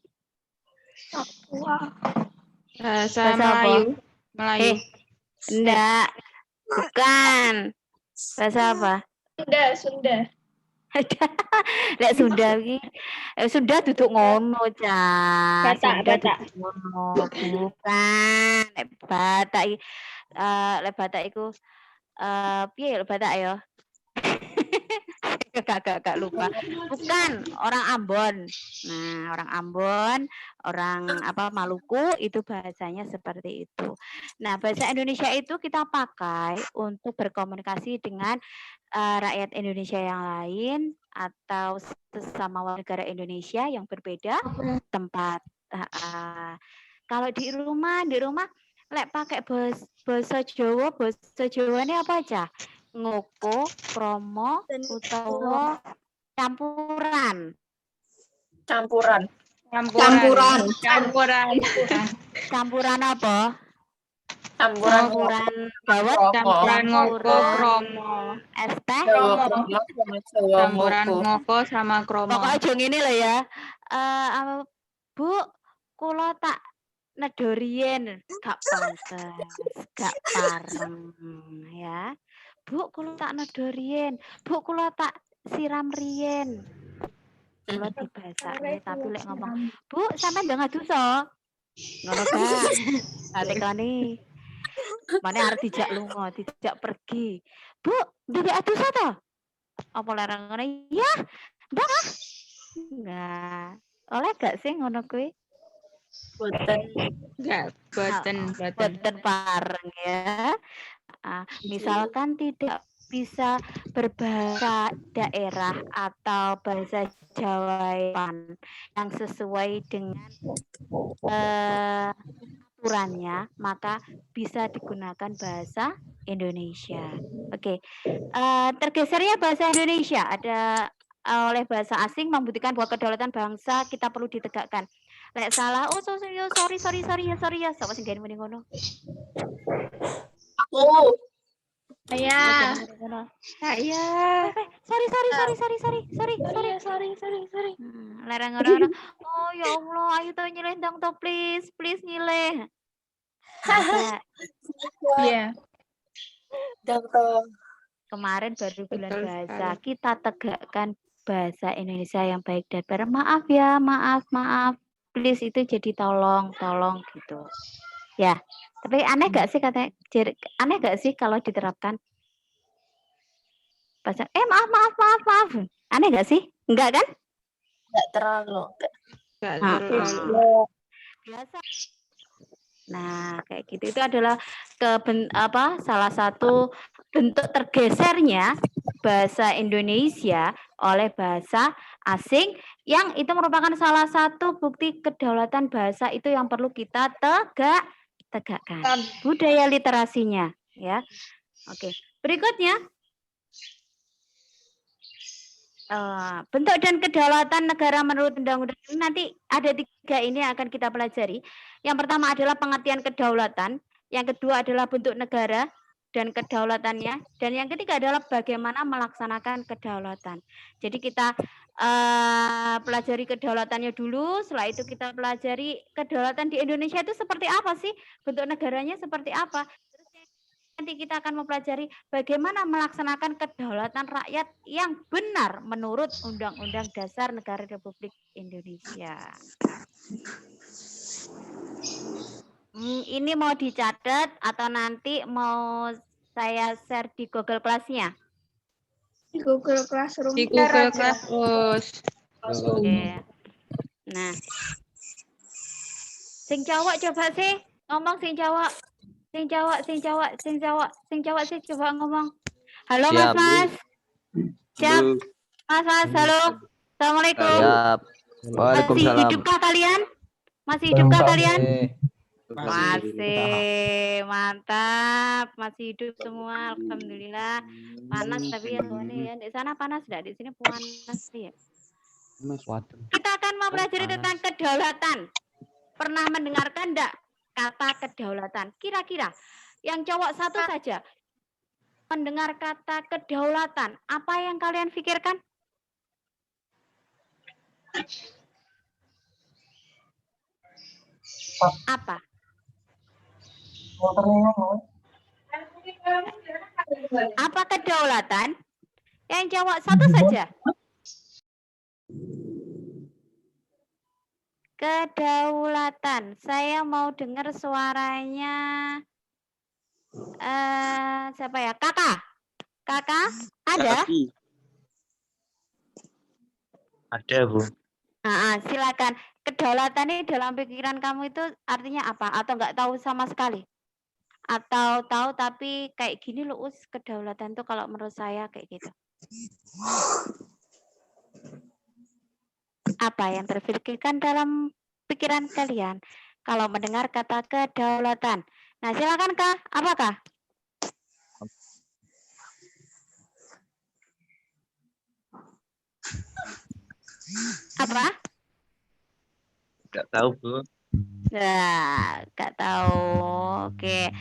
Bahasa Bahasa apa? Melayu. Melayu. Enggak. Bukan. Bahasa apa? Sunda. Lek Sunda iki. Sunda duduk ngono, Cah. Sunda Batak. duduk ngono. Bukan. Lek Batak iki lek Batak iku piye lek Batak ya? Gak lupa. Bukan, orang Ambon. Nah, orang Ambon, orang Maluku itu bahasanya seperti itu. Nah, bahasa Indonesia itu kita pakai untuk berkomunikasi dengan rakyat Indonesia yang lain atau sesama warga negara Indonesia yang berbeda tempat. Kalau di rumah lek pakai bahasa Jawa ini apa aja? Ngoko, kromo, utawa campuran. Campuran. Campuran apa? Campuran bawat, campuran ngoko, kromo. Es teh, campuran ngoko sama kromo. Pokoknya aja ngene lho ya. Bu, kula tak nedorien gak pantes, gak pareng ya. Bu, kula tak nedorien. Bu, kula tak siram rien. Kula dibasakne tapi lek ngomong, "Bu, sampean ndang adusa." Ngono gak? Atekane. Mane arep dijak lunga, dijak pergi. Bu, ndek adusa to? Apa larang ngene? Ya, ndak. Enggak. Oleh gak sih ngono kuwi? Boten pareng ya. Misalkan tidak bisa berbahasa daerah atau bahasa Jawa yang sesuai dengan aturannya, maka bisa digunakan bahasa Indonesia. Oke. Tergesernya bahasa Indonesia ada oleh bahasa asing membuktikan bahwa kedaulatan bangsa kita perlu ditegakkan. Lek salah, sorry ya. Sapa sing gawe muni ngono? Aku. Saya. Sorry. Larang orang. Oh ya Allah, ayo to nyileh dong to, please nyileh. Iya. Kemarin baru bulan bahasa, kita tegakkan bahasa Indonesia yang baik dan benar. Maaf ya, maaf. Please itu jadi tolong gitu. Ya, tapi aneh gak sih katanya? Aneh gak sih kalau diterapkan? Maaf. Aneh gak sih? Enggak kan? Enggak terlalu. Biasa. Nah, kayak gitu itu adalah salah satu bentuk tergesernya bahasa Indonesia oleh bahasa asing yang itu merupakan salah satu bukti kedaulatan bahasa itu yang perlu kita tegakkan. Budaya literasinya, ya. Oke, berikutnya bentuk dan kedaulatan negara menurut undang-undang nanti ada 3 ini yang akan kita pelajari. Yang pertama adalah pengertian kedaulatan, yang kedua adalah bentuk negara dan kedaulatannya, dan yang ketiga adalah bagaimana melaksanakan kedaulatan. Jadi kita pelajari kedaulatannya dulu, setelah itu kita pelajari kedaulatan di Indonesia itu seperti apa sih, bentuk negaranya seperti apa. Nanti kita akan mempelajari bagaimana melaksanakan kedaulatan rakyat yang benar menurut Undang-Undang Dasar Negara Republik Indonesia. Ini mau dicatat atau nanti mau saya share di Google Class-nya? Di Google Classroom. Di Google Classroom. Oke. Nah, sing cowok coba sih ngomong sing cowok. Sing Jawa sih coba ngomong. Halo Siap. Mas. Siap. Mas, halo. Assalamualaikum. Siap. Masih Waalaikumsalam. hidupkah kalian? Masih hidupkah kalian? Masih. Mantap. Masih hidup semua. Alhamdulillah. Panas tapi ya ya. Di sana panas enggak? Di sini panas ya. Kita akan mempelajari tentang kedaulatan. Pernah mendengarkan enggak kata kedaulatan? Kira-kira yang cowok satu saja mendengar kata kedaulatan, apa yang kalian pikirkan? Apa? Apa kedaulatan? Yang cowok satu saja. Kedaulatan. Saya mau dengar suaranya. Siapa ya? Kakak. Kakak, ada? Ada, Bu. Silakan. Kedaulatan ini dalam pikiran kamu itu artinya apa? Atau nggak tahu sama sekali? Atau tahu tapi kayak gini loh, kedaulatan itu kalau menurut saya kayak gitu. Apa yang terpikirkan dalam pikiran kalian kalau mendengar kata kedaulatan? Nah, silakan Kak. Apakah? Apa? Nggak tahu, Bu. Nah, nggak tahu. Oke.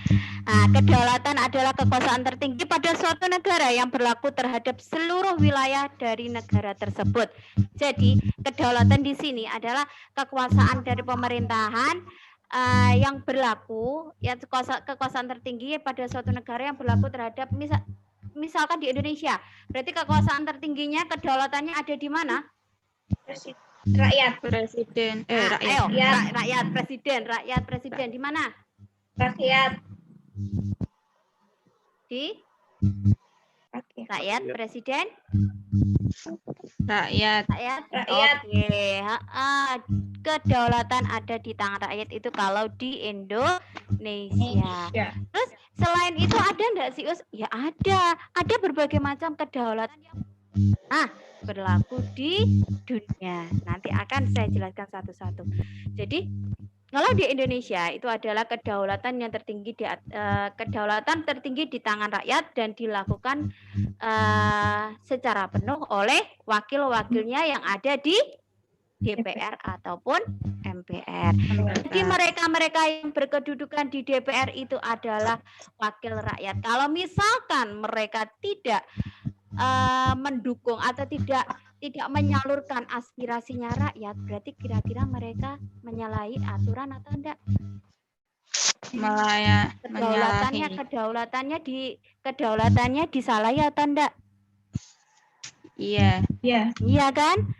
Nah, kedaulatan adalah kekuasaan tertinggi pada suatu negara yang berlaku terhadap seluruh wilayah dari negara tersebut. Jadi, kedaulatan di sini adalah kekuasaan dari pemerintahan yang berlaku, ya kekuasaan tertinggi pada suatu negara yang berlaku terhadap misalkan di Indonesia. Berarti kekuasaan tertingginya, kedaulatannya ada di mana? Rakyat. Presiden. Rakyat presiden di mana? Rakyat. Di rakyat presiden. Rakyat. Oke. Kedaulatan ada di tangan rakyat itu kalau di Indonesia. Terus selain itu ada enggak sih, Us? Ya ada. Ada berbagai macam kedaulatan yang berlaku di dunia. Nanti akan saya jelaskan satu-satu. Jadi kalau di Indonesia itu adalah kedaulatan yang tertinggi kedaulatan tertinggi di tangan rakyat dan dilakukan secara penuh oleh wakil-wakilnya yang ada di DPR ataupun MPR. Jadi mereka-mereka yang berkedudukan di DPR itu adalah wakil rakyat. Kalau misalkan mereka tidak mendukung atau tidak menyalurkan aspirasinya rakyat, berarti kira-kira mereka menyalahi aturan atau enggak? Kedaulatannya disalahi atau enggak? Iya. Iya kan?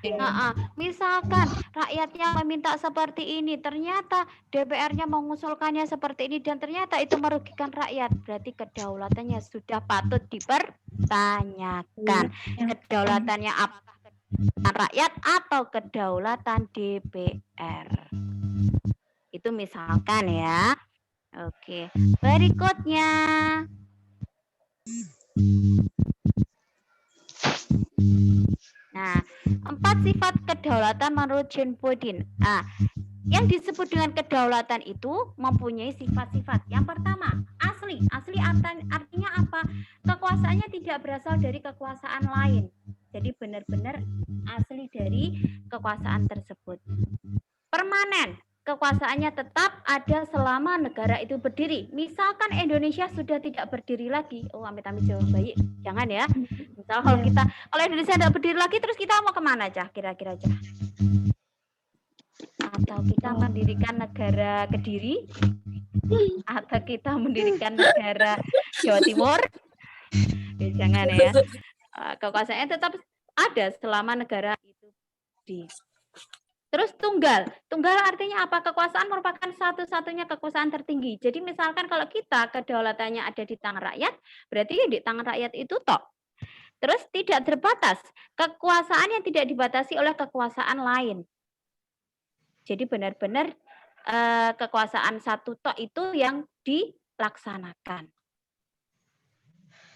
Misalkan rakyatnya meminta seperti ini, ternyata DPR-nya mengusulkannya seperti ini dan ternyata itu merugikan rakyat, berarti kedaulatannya sudah patut dipertanyakan. Kedaulatannya apakah kedaulatan rakyat atau kedaulatan DPR? Itu misalkan ya. Oke, berikutnya. Nah, 4 sifat kedaulatan menurut John Bodin. Yang disebut dengan kedaulatan itu mempunyai sifat-sifat. Yang pertama, asli. Asli artinya apa? Kekuasaannya tidak berasal dari kekuasaan lain. Jadi benar-benar asli dari kekuasaan tersebut. Permanen. Kekuasaannya tetap ada selama negara itu berdiri. Misalkan Indonesia sudah tidak berdiri lagi, amit-amit jauh baik, jangan ya. Misal kalau Indonesia tidak berdiri lagi, terus kita mau kemana aja kira-kira aja? Atau kita mendirikan negara Kediri? Atau kita mendirikan negara Jawa Timur? Jangan ya. Kekuasaannya tetap ada selama negara itu berdiri. Terus tunggal. Tunggal artinya apa? Kekuasaan merupakan satu-satunya kekuasaan tertinggi. Jadi misalkan kalau kita kedaulatannya ada di tangan rakyat, berarti di tangan rakyat itu tok. Terus tidak terbatas. Kekuasaan yang tidak dibatasi oleh kekuasaan lain. Jadi benar-benar kekuasaan satu tok itu yang laksanakan.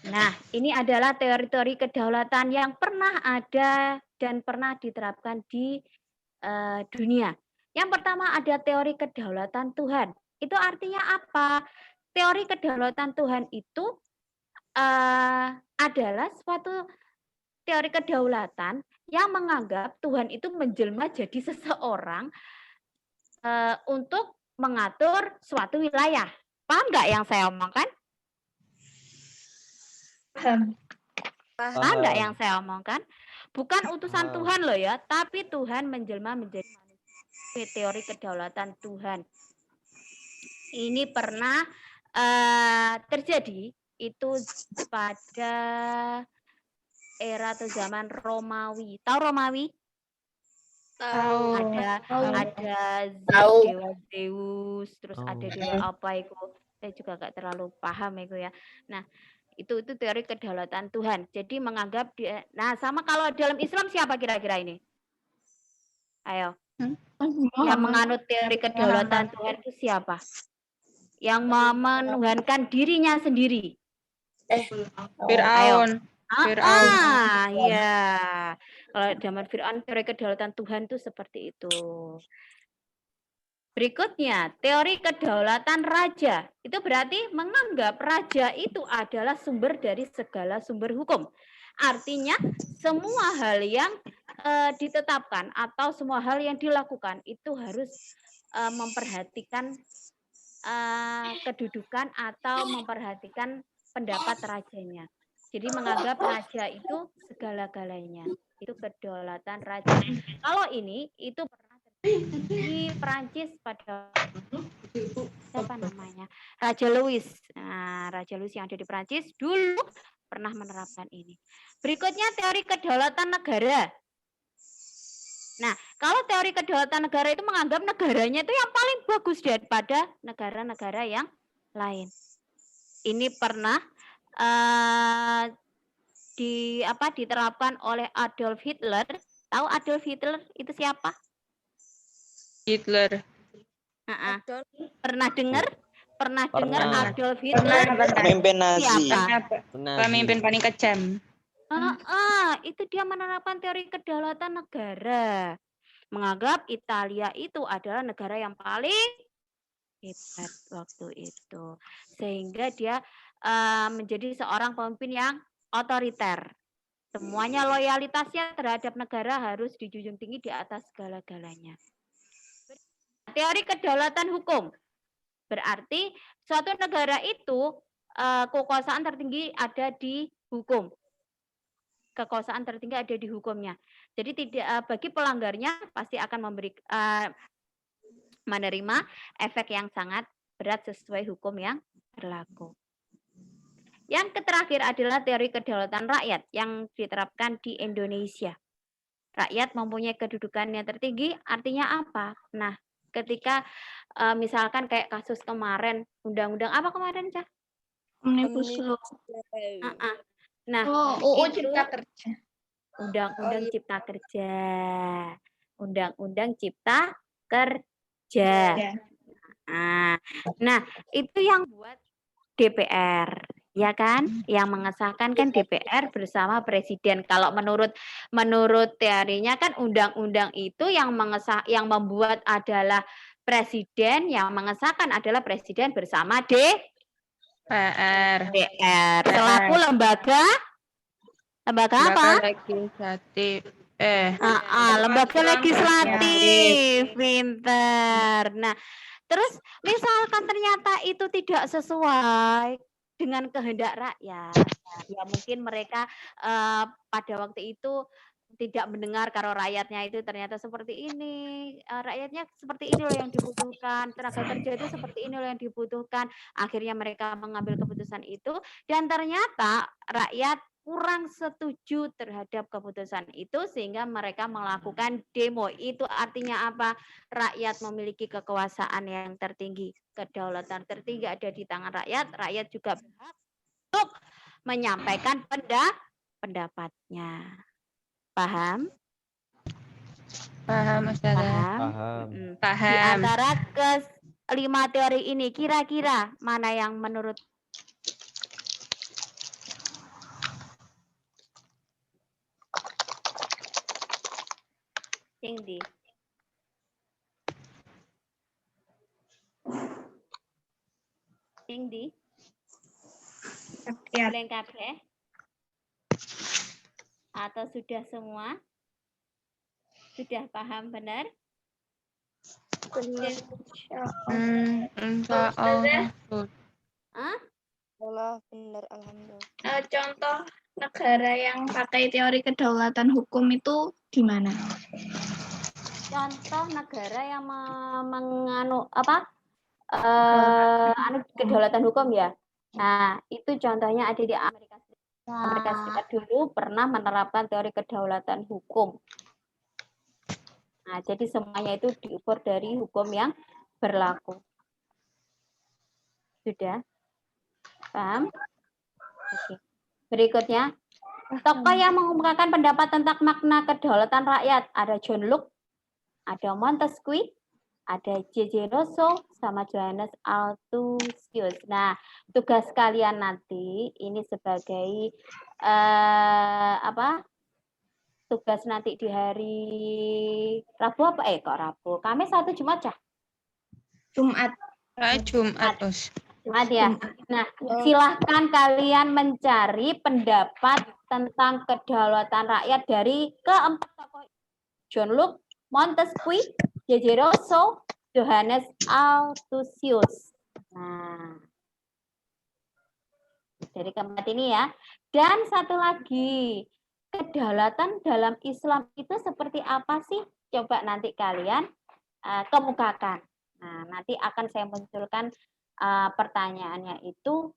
Nah, ini adalah teori-teori kedaulatan yang pernah ada dan pernah diterapkan di dunia. Yang pertama ada teori kedaulatan Tuhan. Itu artinya apa? Teori kedaulatan Tuhan itu adalah suatu teori kedaulatan yang menganggap Tuhan itu menjelma jadi seseorang untuk mengatur suatu wilayah. Paham nggak yang saya omongkan? Paham nggak yang saya omongkan? Bukan utusan Tuhan loh ya, tapi Tuhan menjelma menjadi manusia. Teori kedaulatan Tuhan. Ini pernah terjadi itu pada era atau zaman Romawi. Tahu Romawi? Tahu. Ada dewa Zeus, terus ada dewa apa itu? Saya juga nggak terlalu paham itu ya. Nah, itu teori kedaulatan Tuhan. Jadi menganggap dia. Nah, sama kalau dalam Islam siapa kira-kira ini? Ayo. Yang menganut teori kedaulatan Tuhan itu siapa? Yang menuhankan dirinya sendiri. Fir'aun. Ya. Kalau zaman Fir'aun teori kedaulatan Tuhan itu seperti itu. Berikutnya, teori kedaulatan raja. Itu berarti menganggap raja itu adalah sumber dari segala sumber hukum. Artinya, semua hal yang ditetapkan atau semua hal yang dilakukan itu harus memperhatikan kedudukan atau memperhatikan pendapat rajanya. Jadi menganggap raja itu segala-galanya. Itu kedaulatan raja. Kalau ini, itu di Perancis pada siapa namanya? Raja Louis. Nah, Raja Louis yang ada di Perancis dulu pernah menerapkan ini. Berikutnya teori kedaulatan negara. Nah, kalau teori kedaulatan negara itu menganggap negaranya itu yang paling bagus daripada negara-negara yang lain. Ini pernah diterapkan oleh Adolf Hitler. Tahu Adolf Hitler itu siapa? Hitler. Pernah dengar? Pernah dengar Adolf Hitler? Pemimpin Nazi. Pemimpin paling kejam. Itu dia menerapkan teori kedaulatan negara. Menganggap Italia itu adalah negara yang paling hebat waktu itu. Sehingga dia menjadi seorang pemimpin yang otoriter. Semuanya loyalitasnya terhadap negara harus dijunjung tinggi di atas segala-galanya. Teori kedaulatan hukum. Berarti suatu negara itu kekuasaan tertinggi ada di hukum. Kekuasaan tertinggi ada di hukumnya. Jadi tidak bagi pelanggarnya pasti akan menerima efek yang sangat berat sesuai hukum yang berlaku. Yang terakhir adalah teori kedaulatan rakyat yang diterapkan di Indonesia. Rakyat mempunyai kedudukan yang tertinggi, artinya apa? Nah, ketika misalkan kayak kasus kemarin, undang-undang apa kemarin, Cah? Omnibus Law. Nah, UU Cipta Kerja. Undang-undang Cipta Kerja. Undang-undang Cipta Kerja. Nah, itu yang buat DPR, ya kan? Yang mengesahkan kan DPR bersama Presiden. Kalau menurut teorinya kan undang-undang itu yang membuat adalah Presiden, yang mengesahkan adalah Presiden bersama DPR. Selaku lembaga apa? Legislatif. Lembaga legislatif. Pinter. Nah, terus misalkan ternyata itu tidak sesuai dengan kehendak rakyat, ya mungkin mereka pada waktu itu tidak mendengar kalau rakyatnya itu ternyata seperti ini, rakyatnya seperti ini loh yang dibutuhkan, tenaga kerja itu seperti ini loh yang dibutuhkan. Akhirnya mereka mengambil keputusan itu dan ternyata rakyat kurang setuju terhadap keputusan itu sehingga mereka melakukan demo. Itu artinya apa? Rakyat memiliki kekuasaan yang tertinggi. Kedaulatan tertinggi ada di tangan rakyat. Rakyat juga berhak untuk menyampaikan pendapatnya. Paham? Paham, Ustazah. Paham. Di antara 5 teori ini kira-kira mana yang menurut Tinggi? Tinggi? Boleh kabeh? Atau sudah semua? Sudah paham benar? Insya Allah. Hah? Allah benar, alhamdulillah. Contoh negara yang pakai teori kedaulatan hukum itu di mana? Contoh negara yang menganu apa? Kedaulatan hukum ya. Nah, itu contohnya ada di Amerika Serikat. Amerika Serikat dulu pernah menerapkan teori kedaulatan hukum. Nah, jadi semuanya itu diukur dari hukum yang berlaku. Sudah? Paham? Oke. Berikutnya, tokoh yang mengemukakan pendapat tentang makna kedaulatan rakyat ada John Locke, ada Montesquieu, ada J.J. Rousseau, sama Johannes Althusius. Nah, tugas kalian nanti ini sebagai tugas nanti di hari Rabu apa? Kok Rabu? Kamis atau Jumat, Cah? Jumat. Jumat, Jumat ya. Nah, silahkan kalian mencari pendapat tentang kedaulatan rakyat dari keempat tokoh: John Locke, Montesquieu, J.J. Rousseau, Johannes Althusius. Nah, dari keempat ini ya. Dan satu lagi, kedaulatan dalam Islam itu seperti apa sih? Coba nanti kalian kemukakan. Nah, nanti akan saya munculkan pertanyaannya itu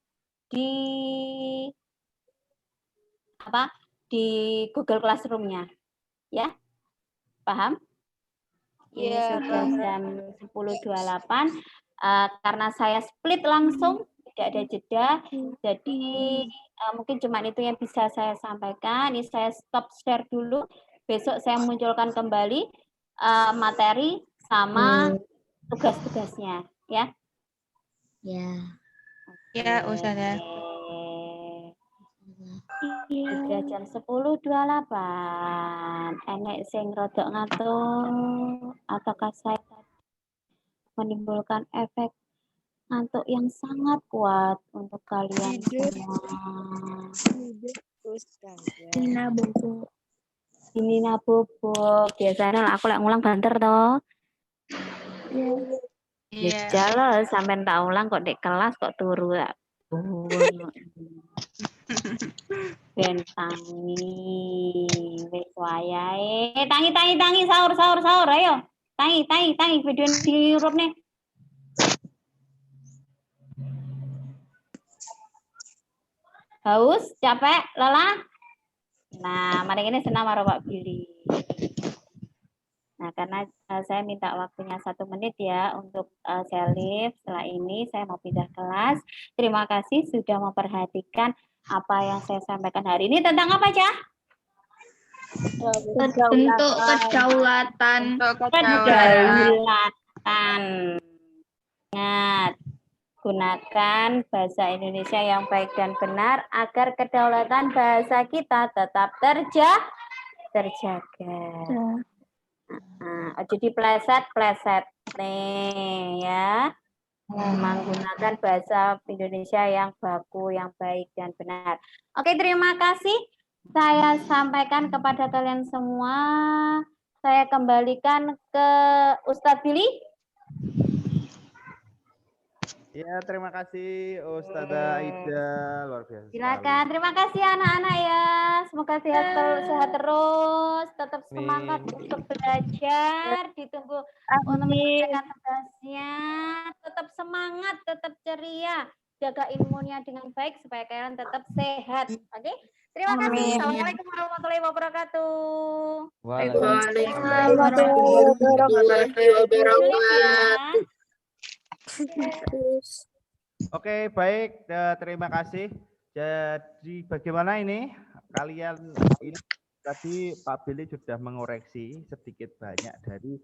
di Google Classroom-nya. Ya? Paham? Ini sudah jam 10.28. Karena saya split langsung, tidak ada jeda. Jadi mungkin cuma itu yang bisa saya sampaikan. Ini saya stop share dulu. Besok saya munculkan kembali materi sama tugas-tugasnya, ya. Ya. Ya, Ustazah. Sudah jam 10.28. Enek sing rodok ngantuk, ataukah saya menimbulkan efek ngantuk yang sangat kuat untuk kalian semua. Ini nabubuk. Biasanya aku lek ngulang banter toh. Iya. Jalo sampai tak ulang kok di kelas kok turu tak. Ben tangi wis wayahe. Tangi sahur ayo. Tangi video di grup nih. Haus, capek, lelah. Nah, mari ini senam karo Pak Billy. Nah, karena saya minta waktunya 1 menit ya untuk selif. Setelah ini saya mau pindah kelas. Terima kasih sudah memperhatikan apa yang saya sampaikan hari ini. Tentang apa, Cah? Bentuk kedaulatan. Ingat, gunakan bahasa Indonesia yang baik dan benar agar kedaulatan bahasa kita tetap terjaga. Jadi pleset nih ya. Menggunakan bahasa Indonesia yang baku, yang baik dan benar. Oke, terima kasih. Saya sampaikan kepada kalian semua. Saya kembalikan ke Ustadz Billy. Ya, terima kasih Ustazah Aida, luar biasa. Silakan. Terima kasih anak-anak ya. Semoga sehat terus, tetap semangat untuk belajar. Ditunggu untuk menyelesaikan tugasnya. Tetap semangat, tetap ceria. Jaga imunnya dengan baik supaya kalian tetap sehat. Oke? Terima kasih. Assalamualaikum warahmatullahi wabarakatuh. Waalaikumsalam warahmatullahi wabarakatuh. Oke, baik. Terima kasih. Jadi bagaimana ini? Kalian ini tadi Pak Billy sudah mengoreksi sedikit banyak dari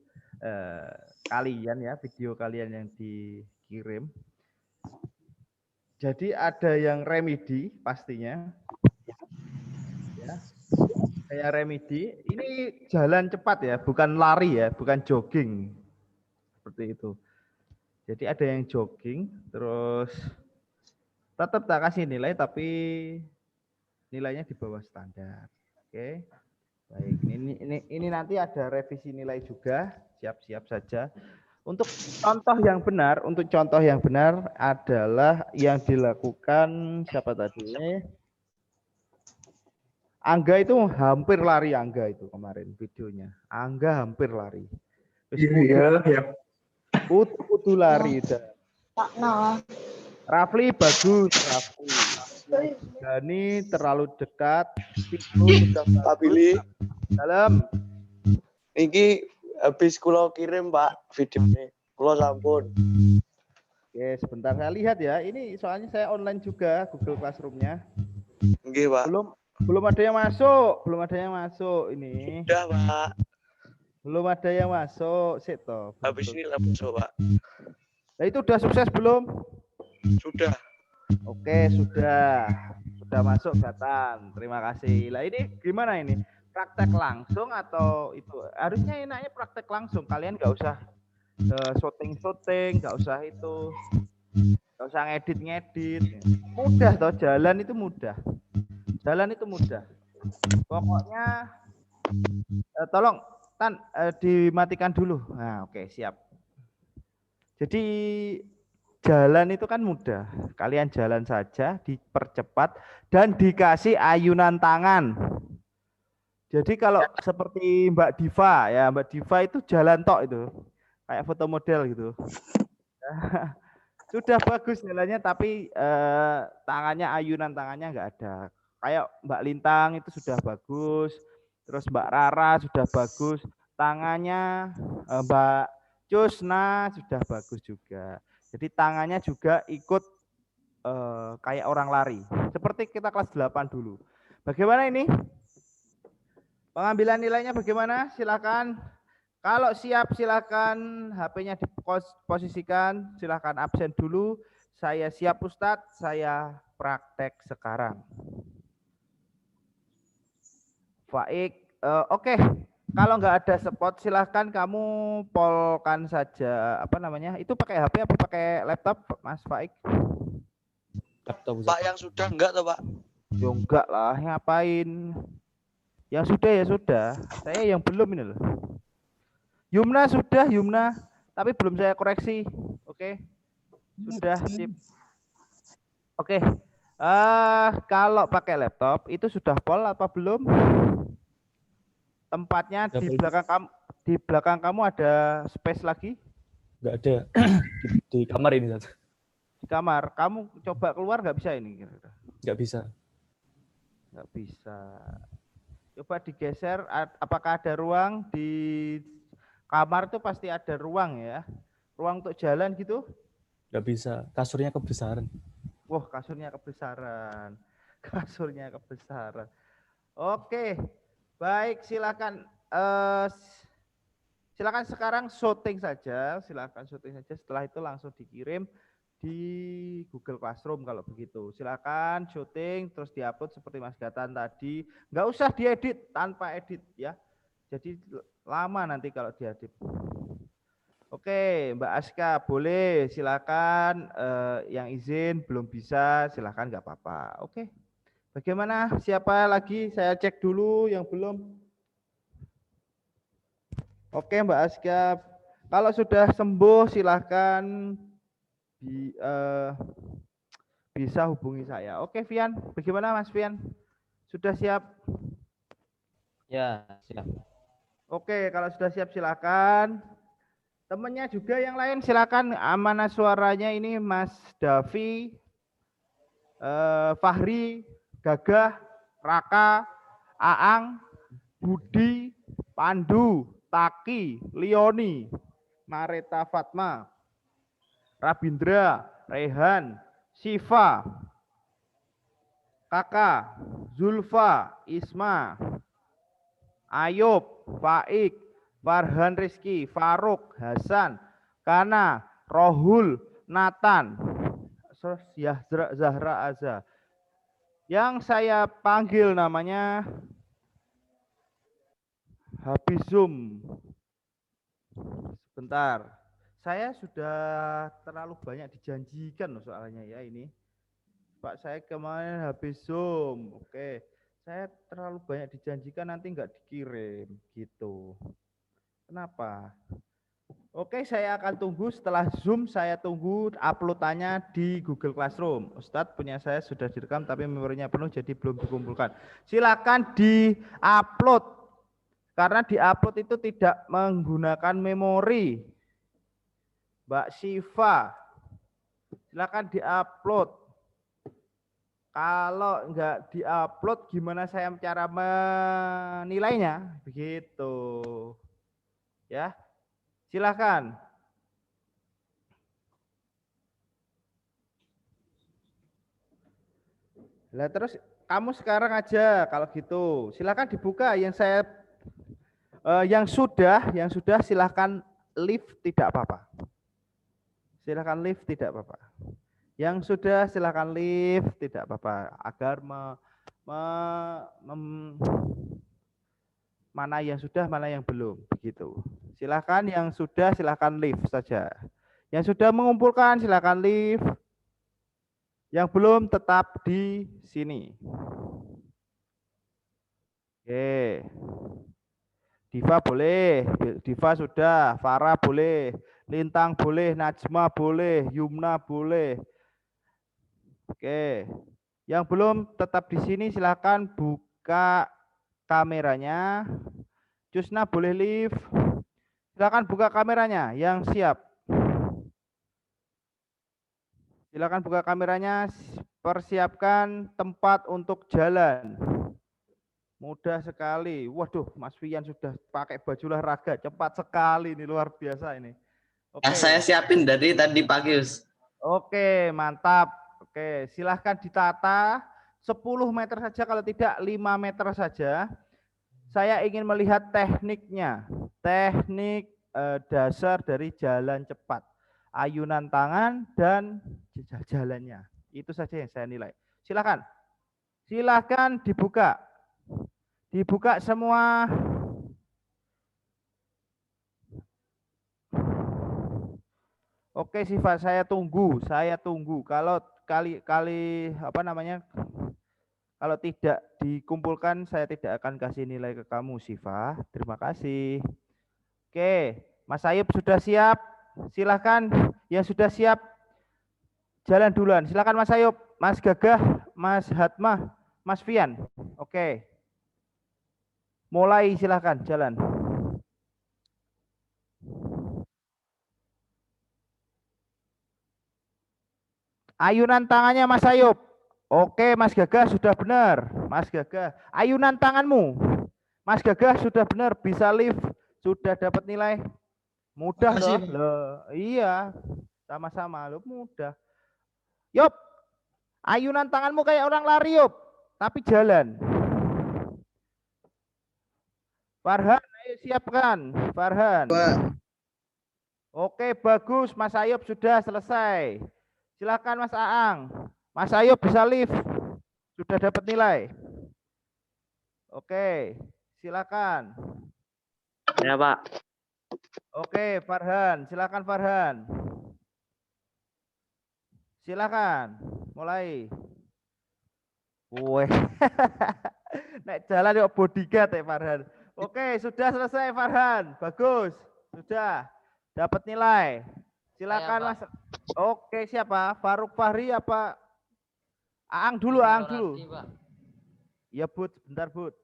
kalian ya, video kalian yang dikirim. Jadi ada yang remedi pastinya. Ya. Kayak remedi, ini jalan cepat ya, bukan lari ya, bukan jogging. Seperti itu. Jadi ada yang jogging, terus tetap tak kasih nilai, tapi nilainya di bawah standar. Oke. Baik, ini nanti ada revisi nilai juga, siap-siap saja. Untuk contoh yang benar adalah yang dilakukan siapa tadi? Angga itu hampir lari, Angga itu kemarin videonya. Angga hampir lari. Iya, ya. Kudu lari dah. Rafli bagus, Rafli. Dani terlalu dekat. Vito sudah Pak Billy. Dalam. Ini habis kulo kirim Pak videonya. Kulo sampun. Oke, sebentar saya lihat ya. Ini soalnya saya online juga Google Classroom-nya. Nggih, Pak. Belum ada yang masuk ini. Sudah, Pak. Belum ada yang masuk, sik toh. Habis ini lah masuk, Pak. Nah, itu udah sukses belum? Sudah. Oke, sudah masuk Gatan. Terima kasih. Lah ini gimana ini? Praktek langsung atau itu? Harusnya enaknya praktek langsung. Kalian nggak usah syuting, nggak usah itu, nggak usah ngedit. Mudah toh, jalan itu mudah. Pokoknya tolong Tan dimatikan dulu. Nah, oke, siap. Jadi jalan itu kan mudah. Kalian jalan saja, dipercepat dan dikasih ayunan tangan. Jadi kalau seperti Mbak Diva ya, Mbak Diva itu jalan tok itu. Kayak foto model gitu. Sudah bagus jalannya tapi ayunan tangannya nggak ada. Kayak Mbak Lintang itu sudah bagus. Terus Mbak Rara sudah bagus. Tangannya Mbak Cusna sudah bagus juga. Jadi tangannya juga ikut kayak orang lari. Seperti kita kelas 8 dulu. Bagaimana ini? Pengambilan nilainya bagaimana? Silakan. Kalau siap silakan HP-nya diposisikan. Silakan absen dulu. Saya siap Ustadz. Saya praktek sekarang. Baik. Oke. Kalau nggak ada spot, silahkan kamu polkan saja. Apa namanya? Itu pakai HP apa pakai laptop, Mas Faik? Laptop. Pak yang sudah enggak toh, Pak? Ya enggak lah, ngapain? Yang sudah ya sudah. Saya yang belum ini loh. Yumna sudah, Yumna. Tapi belum saya koreksi. Oke. Sudah, sip. Oke. Kalau pakai laptop, itu sudah pol apa belum? Tempatnya di belakang kamu ada space lagi? Enggak ada. Di kamar ini. Di kamar. Kamu coba keluar nggak bisa ini? Nggak bisa. Nggak bisa. Coba digeser. Apakah ada ruang di kamar itu? Pasti ada ruang ya. Ruang untuk jalan gitu? Nggak bisa. Kasurnya kebesaran. Wah, kasurnya kebesaran. Kasurnya kebesaran. Oke. Baik, silakan. Silakan sekarang syuting saja. Setelah itu langsung dikirim di Google Classroom kalau begitu. Silakan syuting terus diupload seperti Mas Gatan tadi. Nggak usah diedit, tanpa edit ya. Jadi lama nanti kalau diedit. Oke, Mbak Aska boleh. Silakan yang izin belum bisa, silakan nggak apa-apa. Oke. Bagaimana? Siapa lagi? Saya cek dulu yang belum. Oke, Mbak Aska. Kalau sudah sembuh, silahkan bisa hubungi saya. Oke, Vian. Bagaimana, Mas Vian? Sudah siap? Ya, siap. Oke, kalau sudah siap, silakan. Temannya juga yang lain, silakan. Amanah suaranya ini Mas Davi, Fahri, Gagah, Raka, Aang, Budi, Pandu, Taki, Lioni, Mareta Fatma, Rabindra, Rehan, Siva, Kakak, Zulfa, Isma, Ayub, Faik, Farhan Rizky, Faruk, Hasan, Kana, Rohul, Nathan, Zahra Azza. Yang saya panggil namanya Habizum. Sebentar. Saya sudah terlalu banyak dijanjikan loh soalnya ya ini. Pak, saya kemarin habis Zoom. Oke. Saya terlalu banyak dijanjikan, nanti nggak dikirim gitu. Kenapa? Oke, saya akan tunggu setelah Zoom, saya tunggu uploadannya di Google Classroom. Ustadz, punya saya sudah direkam tapi memorinya penuh jadi belum dikumpulkan. Silakan di-upload. Karena di-upload itu tidak menggunakan memori. Mbak Siva, silakan di-upload. Kalau enggak di-upload, gimana saya cara menilainya? Begitu. Ya, silakan. Lah terus kamu sekarang aja kalau gitu. Silakan dibuka yang sudah silakan leave tidak apa-apa. Silakan leave tidak apa-apa. Yang sudah silakan leave tidak apa-apa agar mana yang sudah, mana yang belum begitu. Silakan yang sudah silakan leave saja. Yang sudah mengumpulkan silakan leave. Yang belum tetap di sini. Oke. Diva boleh, Diva sudah, Farah boleh, Lintang boleh, Najma boleh, Yumna boleh. Oke. Yang belum tetap di sini silakan buka kameranya. Jusna boleh leave. Silakan buka kameranya yang siap. Silakan buka kameranya, persiapkan tempat untuk jalan. Mudah sekali. Waduh, Mas Fian sudah pakai baju olahraga. Cepat sekali ini, luar biasa ini. Oke. Saya siapin dari tadi pagi, Us. Oke, mantap. Oke, silahkan ditata 10 meter saja, kalau tidak 5 meter saja. Saya ingin melihat tekniknya. Teknik dasar dari jalan cepat. Ayunan tangan dan jalannya. Itu saja yang saya nilai. Silahkan. Silahkan dibuka. Dibuka semua. Oke, Siva, saya tunggu. Kalau kalau tidak dikumpulkan, saya tidak akan kasih nilai ke kamu, Siva. Terima kasih. Oke, Mas Ayub sudah siap. Silahkan yang sudah siap jalan duluan. Silahkan Mas Ayub, Mas Gagah, Mas Hatmah, Mas Fian. Oke. Mulai, silahkan jalan. Ayunan tangannya Mas Ayub. Oke, Mas Gagah sudah benar. Mas Gagah, ayunan tanganmu. Mas Gagah sudah benar, bisa lift, sudah dapat nilai. Mudah loh. Iya, sama-sama loh, mudah. Yop, ayunan tanganmu kayak orang lari, Yop, tapi jalan. Farhan, ayo siapkan. Farhan. Oke, bagus. Mas Ayub sudah selesai. Silakan Mas Aang. Mas Ayub bisa lift. Sudah dapat nilai. Oke, silakan. Ya, Pak. Oke, Farhan. Silakan Farhan. Silakan. Mulai. Weh. Nek jalan yuk bodyguard ya Farhan. Oke, sudah selesai Farhan. Bagus. Sudah. Dapat nilai. Silakan Mas. Oke, siapa? Faruk Fahri apa? Aang dulu, Aang dulu. Ya, Bud, bentar, Bud.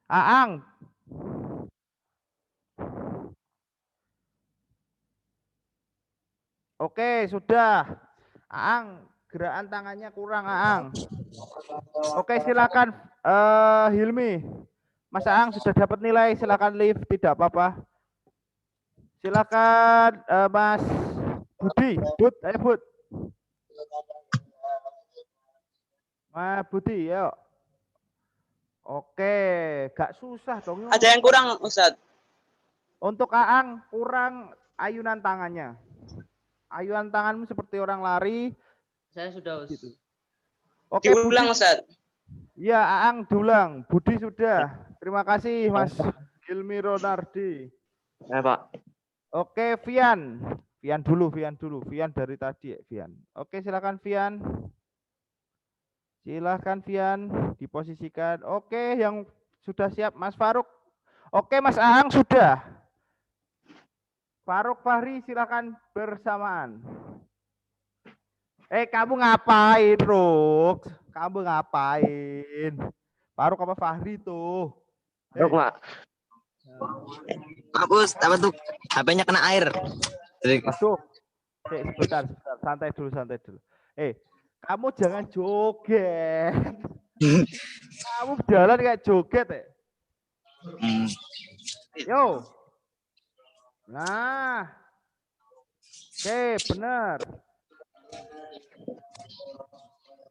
Aang. Oke, sudah. Aang, gerakan tangannya kurang, Aang. Oke, silakan Hilmi. Mas Aang sudah dapat nilai, silakan lift, tidak apa-apa. Silakan Mas Budi, Bud, ayo Bud. Mas Budi, yuk. Oke, gak susah dong. Ada yang kurang, Ustadz. Untuk Aang kurang ayunan tangannya. Ayunan tanganmu seperti orang lari. Saya sudah, gitu. Oke, diulang, Ustadz. Iya, Aang diulang. Budi sudah. Terima kasih, Mas Hilmi Ronardi. Ya, Pak. Oke, Vian. Vian dulu. Vian dari tadi, Vian. Oke, silakan Vian. Silahkan Vian, diposisikan. Oke, yang sudah siap Mas Faruk. Oke, Mas Aang sudah. Faruk, Fahri, silakan bersamaan. Kamu ngapain, Ruk? Kamu ngapain? Faruk apa Fahri tuh? Faruk, Pak. Hapus, apa tuh? HP-nya kena air. Aduh. Sebentar. Santai dulu. Kamu jangan joget. Kamu jalan kayak joget ya. Yo. Nah. Oke, benar.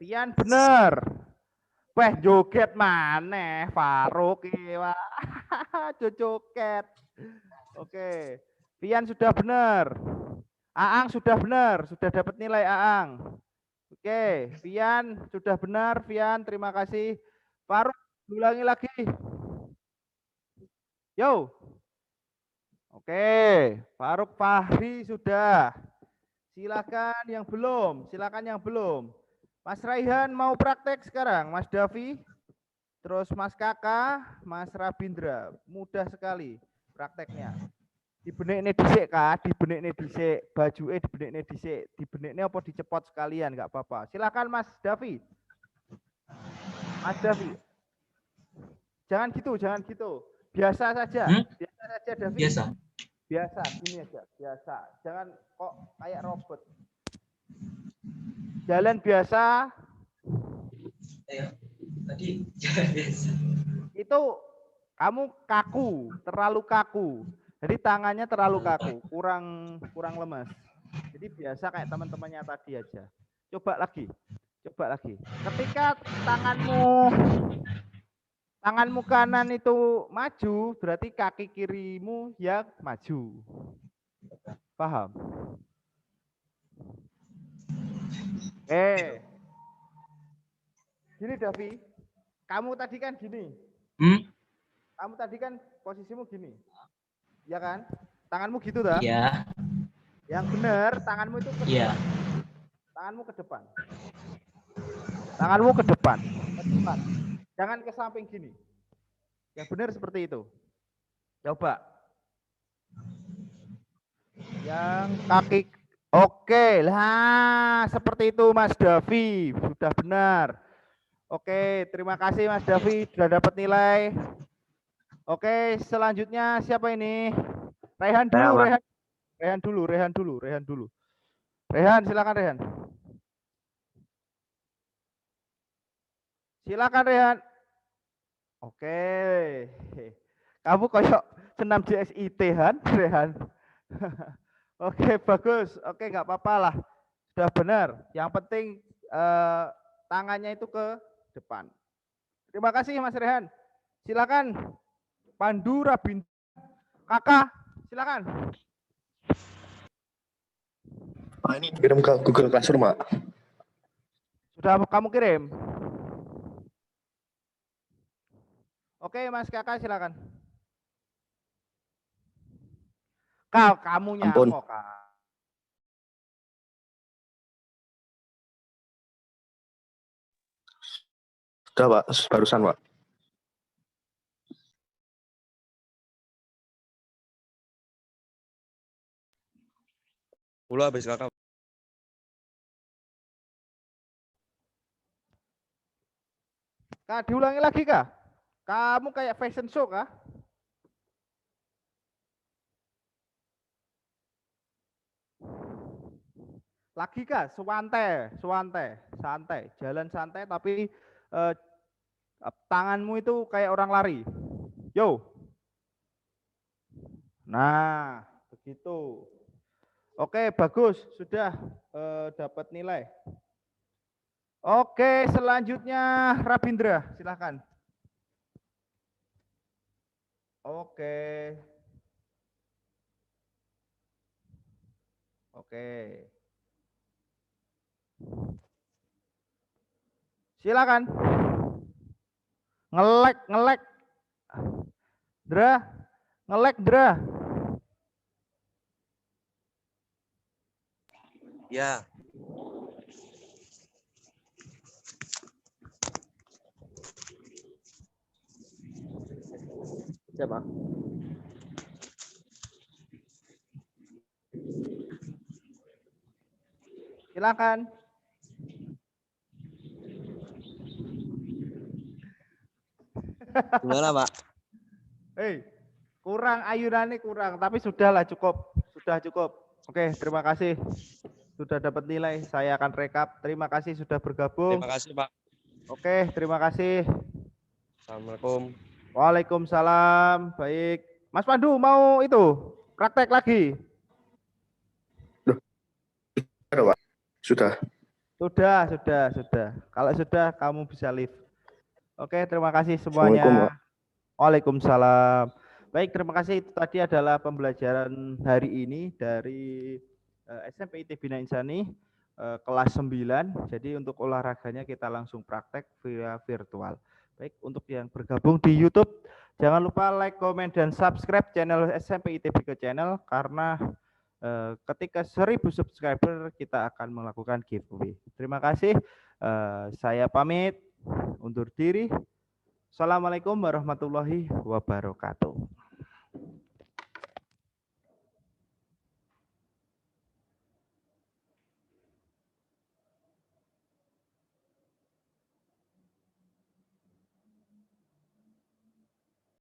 Pian bener. Weh, joget maneh Faruk iki, joget. Oke. Pian sudah benar. Aang sudah benar, sudah dapat nilai Aang. Oke, Pian sudah benar, Pian, terima kasih. Faruk, ulangi lagi. Yo. Oke, Faruk, Fahri sudah. Silakan yang belum. Mas Raihan mau praktek sekarang, Mas Davi. Terus Mas Kakak, Mas Rabindra. Mudah sekali prakteknya. Dibenikne dhisik Kak, dibenikne dhisik, bajuke dibenikne dhisik, dibenikne apa dicepot sekalian enggak apa-apa. Silakan Mas Davi. Mas Davi. Jangan gitu. Biasa saja. Biasa saja Davi. Biasa, gini aja, biasa. Jangan kok kayak robot. Jalan biasa. Tadi jalan biasa. Itu kamu kaku, terlalu kaku. Jadi tangannya terlalu kaku, kurang lemas. Jadi biasa kayak teman-temannya tadi aja. Coba lagi. Ketika tanganmu kanan itu maju, berarti kaki kirimu yang maju. Paham? Gini Davi, kamu tadi kan gini. Kamu tadi kan posisimu gini. Ya kan? Tanganmu gitu dah? Iya. Yang benar, tanganmu itu ke depan. Iya. Tanganmu ke depan. Tanganmu ke depan. Jangan ke samping gini. Yang benar seperti itu. Coba. Yang kaki. Oke, lah seperti itu Mas Davi. Sudah benar. Oke, terima kasih Mas Davi sudah dapat nilai. Oke, selanjutnya siapa ini? Rehan dulu. Rehan, silakan Rehan. Silakan Rehan. Oke. Kamu koyok senam JSIT Han, Rehan. Oke, bagus. Oke, nggak apa-apa lah. Sudah benar. Yang penting tangannya itu ke depan. Terima kasih Mas Rehan. Silakan. Pandu Rabindra. Kakak, silakan. Pak, ini kirim ke Google Classroom, Pak. Sudah kamu kirim? Oke, Mas Kakak, silakan. Kamunya kok, Kak. Sudah, Pak. Barusan, Pak. Pula habis kakak. Kak, diulangi lagi, Kak. Kamu kayak fashion show, Kak. Lagi, Kak, santai. Jalan santai, tapi tanganmu itu kayak orang lari. Yo. Nah, begitu. Oke, bagus. Sudah dapat nilai. Oke, selanjutnya Rabindra, silahkan. Oke. Oke. Silakan. Ngelek. Dra, ngelek Dra. Ya. Siapa? Silakan. Gimana, Pak? Hei, kurang ayunannya kurang, tapi sudahlah cukup. Sudah cukup. Oke, terima kasih. Sudah dapat nilai, saya akan rekap. Terima kasih sudah bergabung. Terima kasih, Pak. Oke, terima kasih. Assalamualaikum. Waalaikumsalam. Baik. Mas Pandu mau itu praktek lagi? Pak. Sudah. Sudah. Kalau sudah kamu bisa live. Oke, terima kasih semuanya. Assalamualaikum, Pak. Waalaikumsalam. Baik, terima kasih. Itu tadi adalah pembelajaran hari ini dari SMP IT Bina Insani kelas 9. Jadi untuk olahraganya kita langsung praktek via virtual. Baik, untuk yang bergabung di YouTube, jangan lupa like, komen, dan subscribe channel SMP ITB ke channel karena ketika 1000 subscriber kita akan melakukan giveaway. Terima kasih. Saya pamit undur diri. Assalamualaikum warahmatullahi wabarakatuh.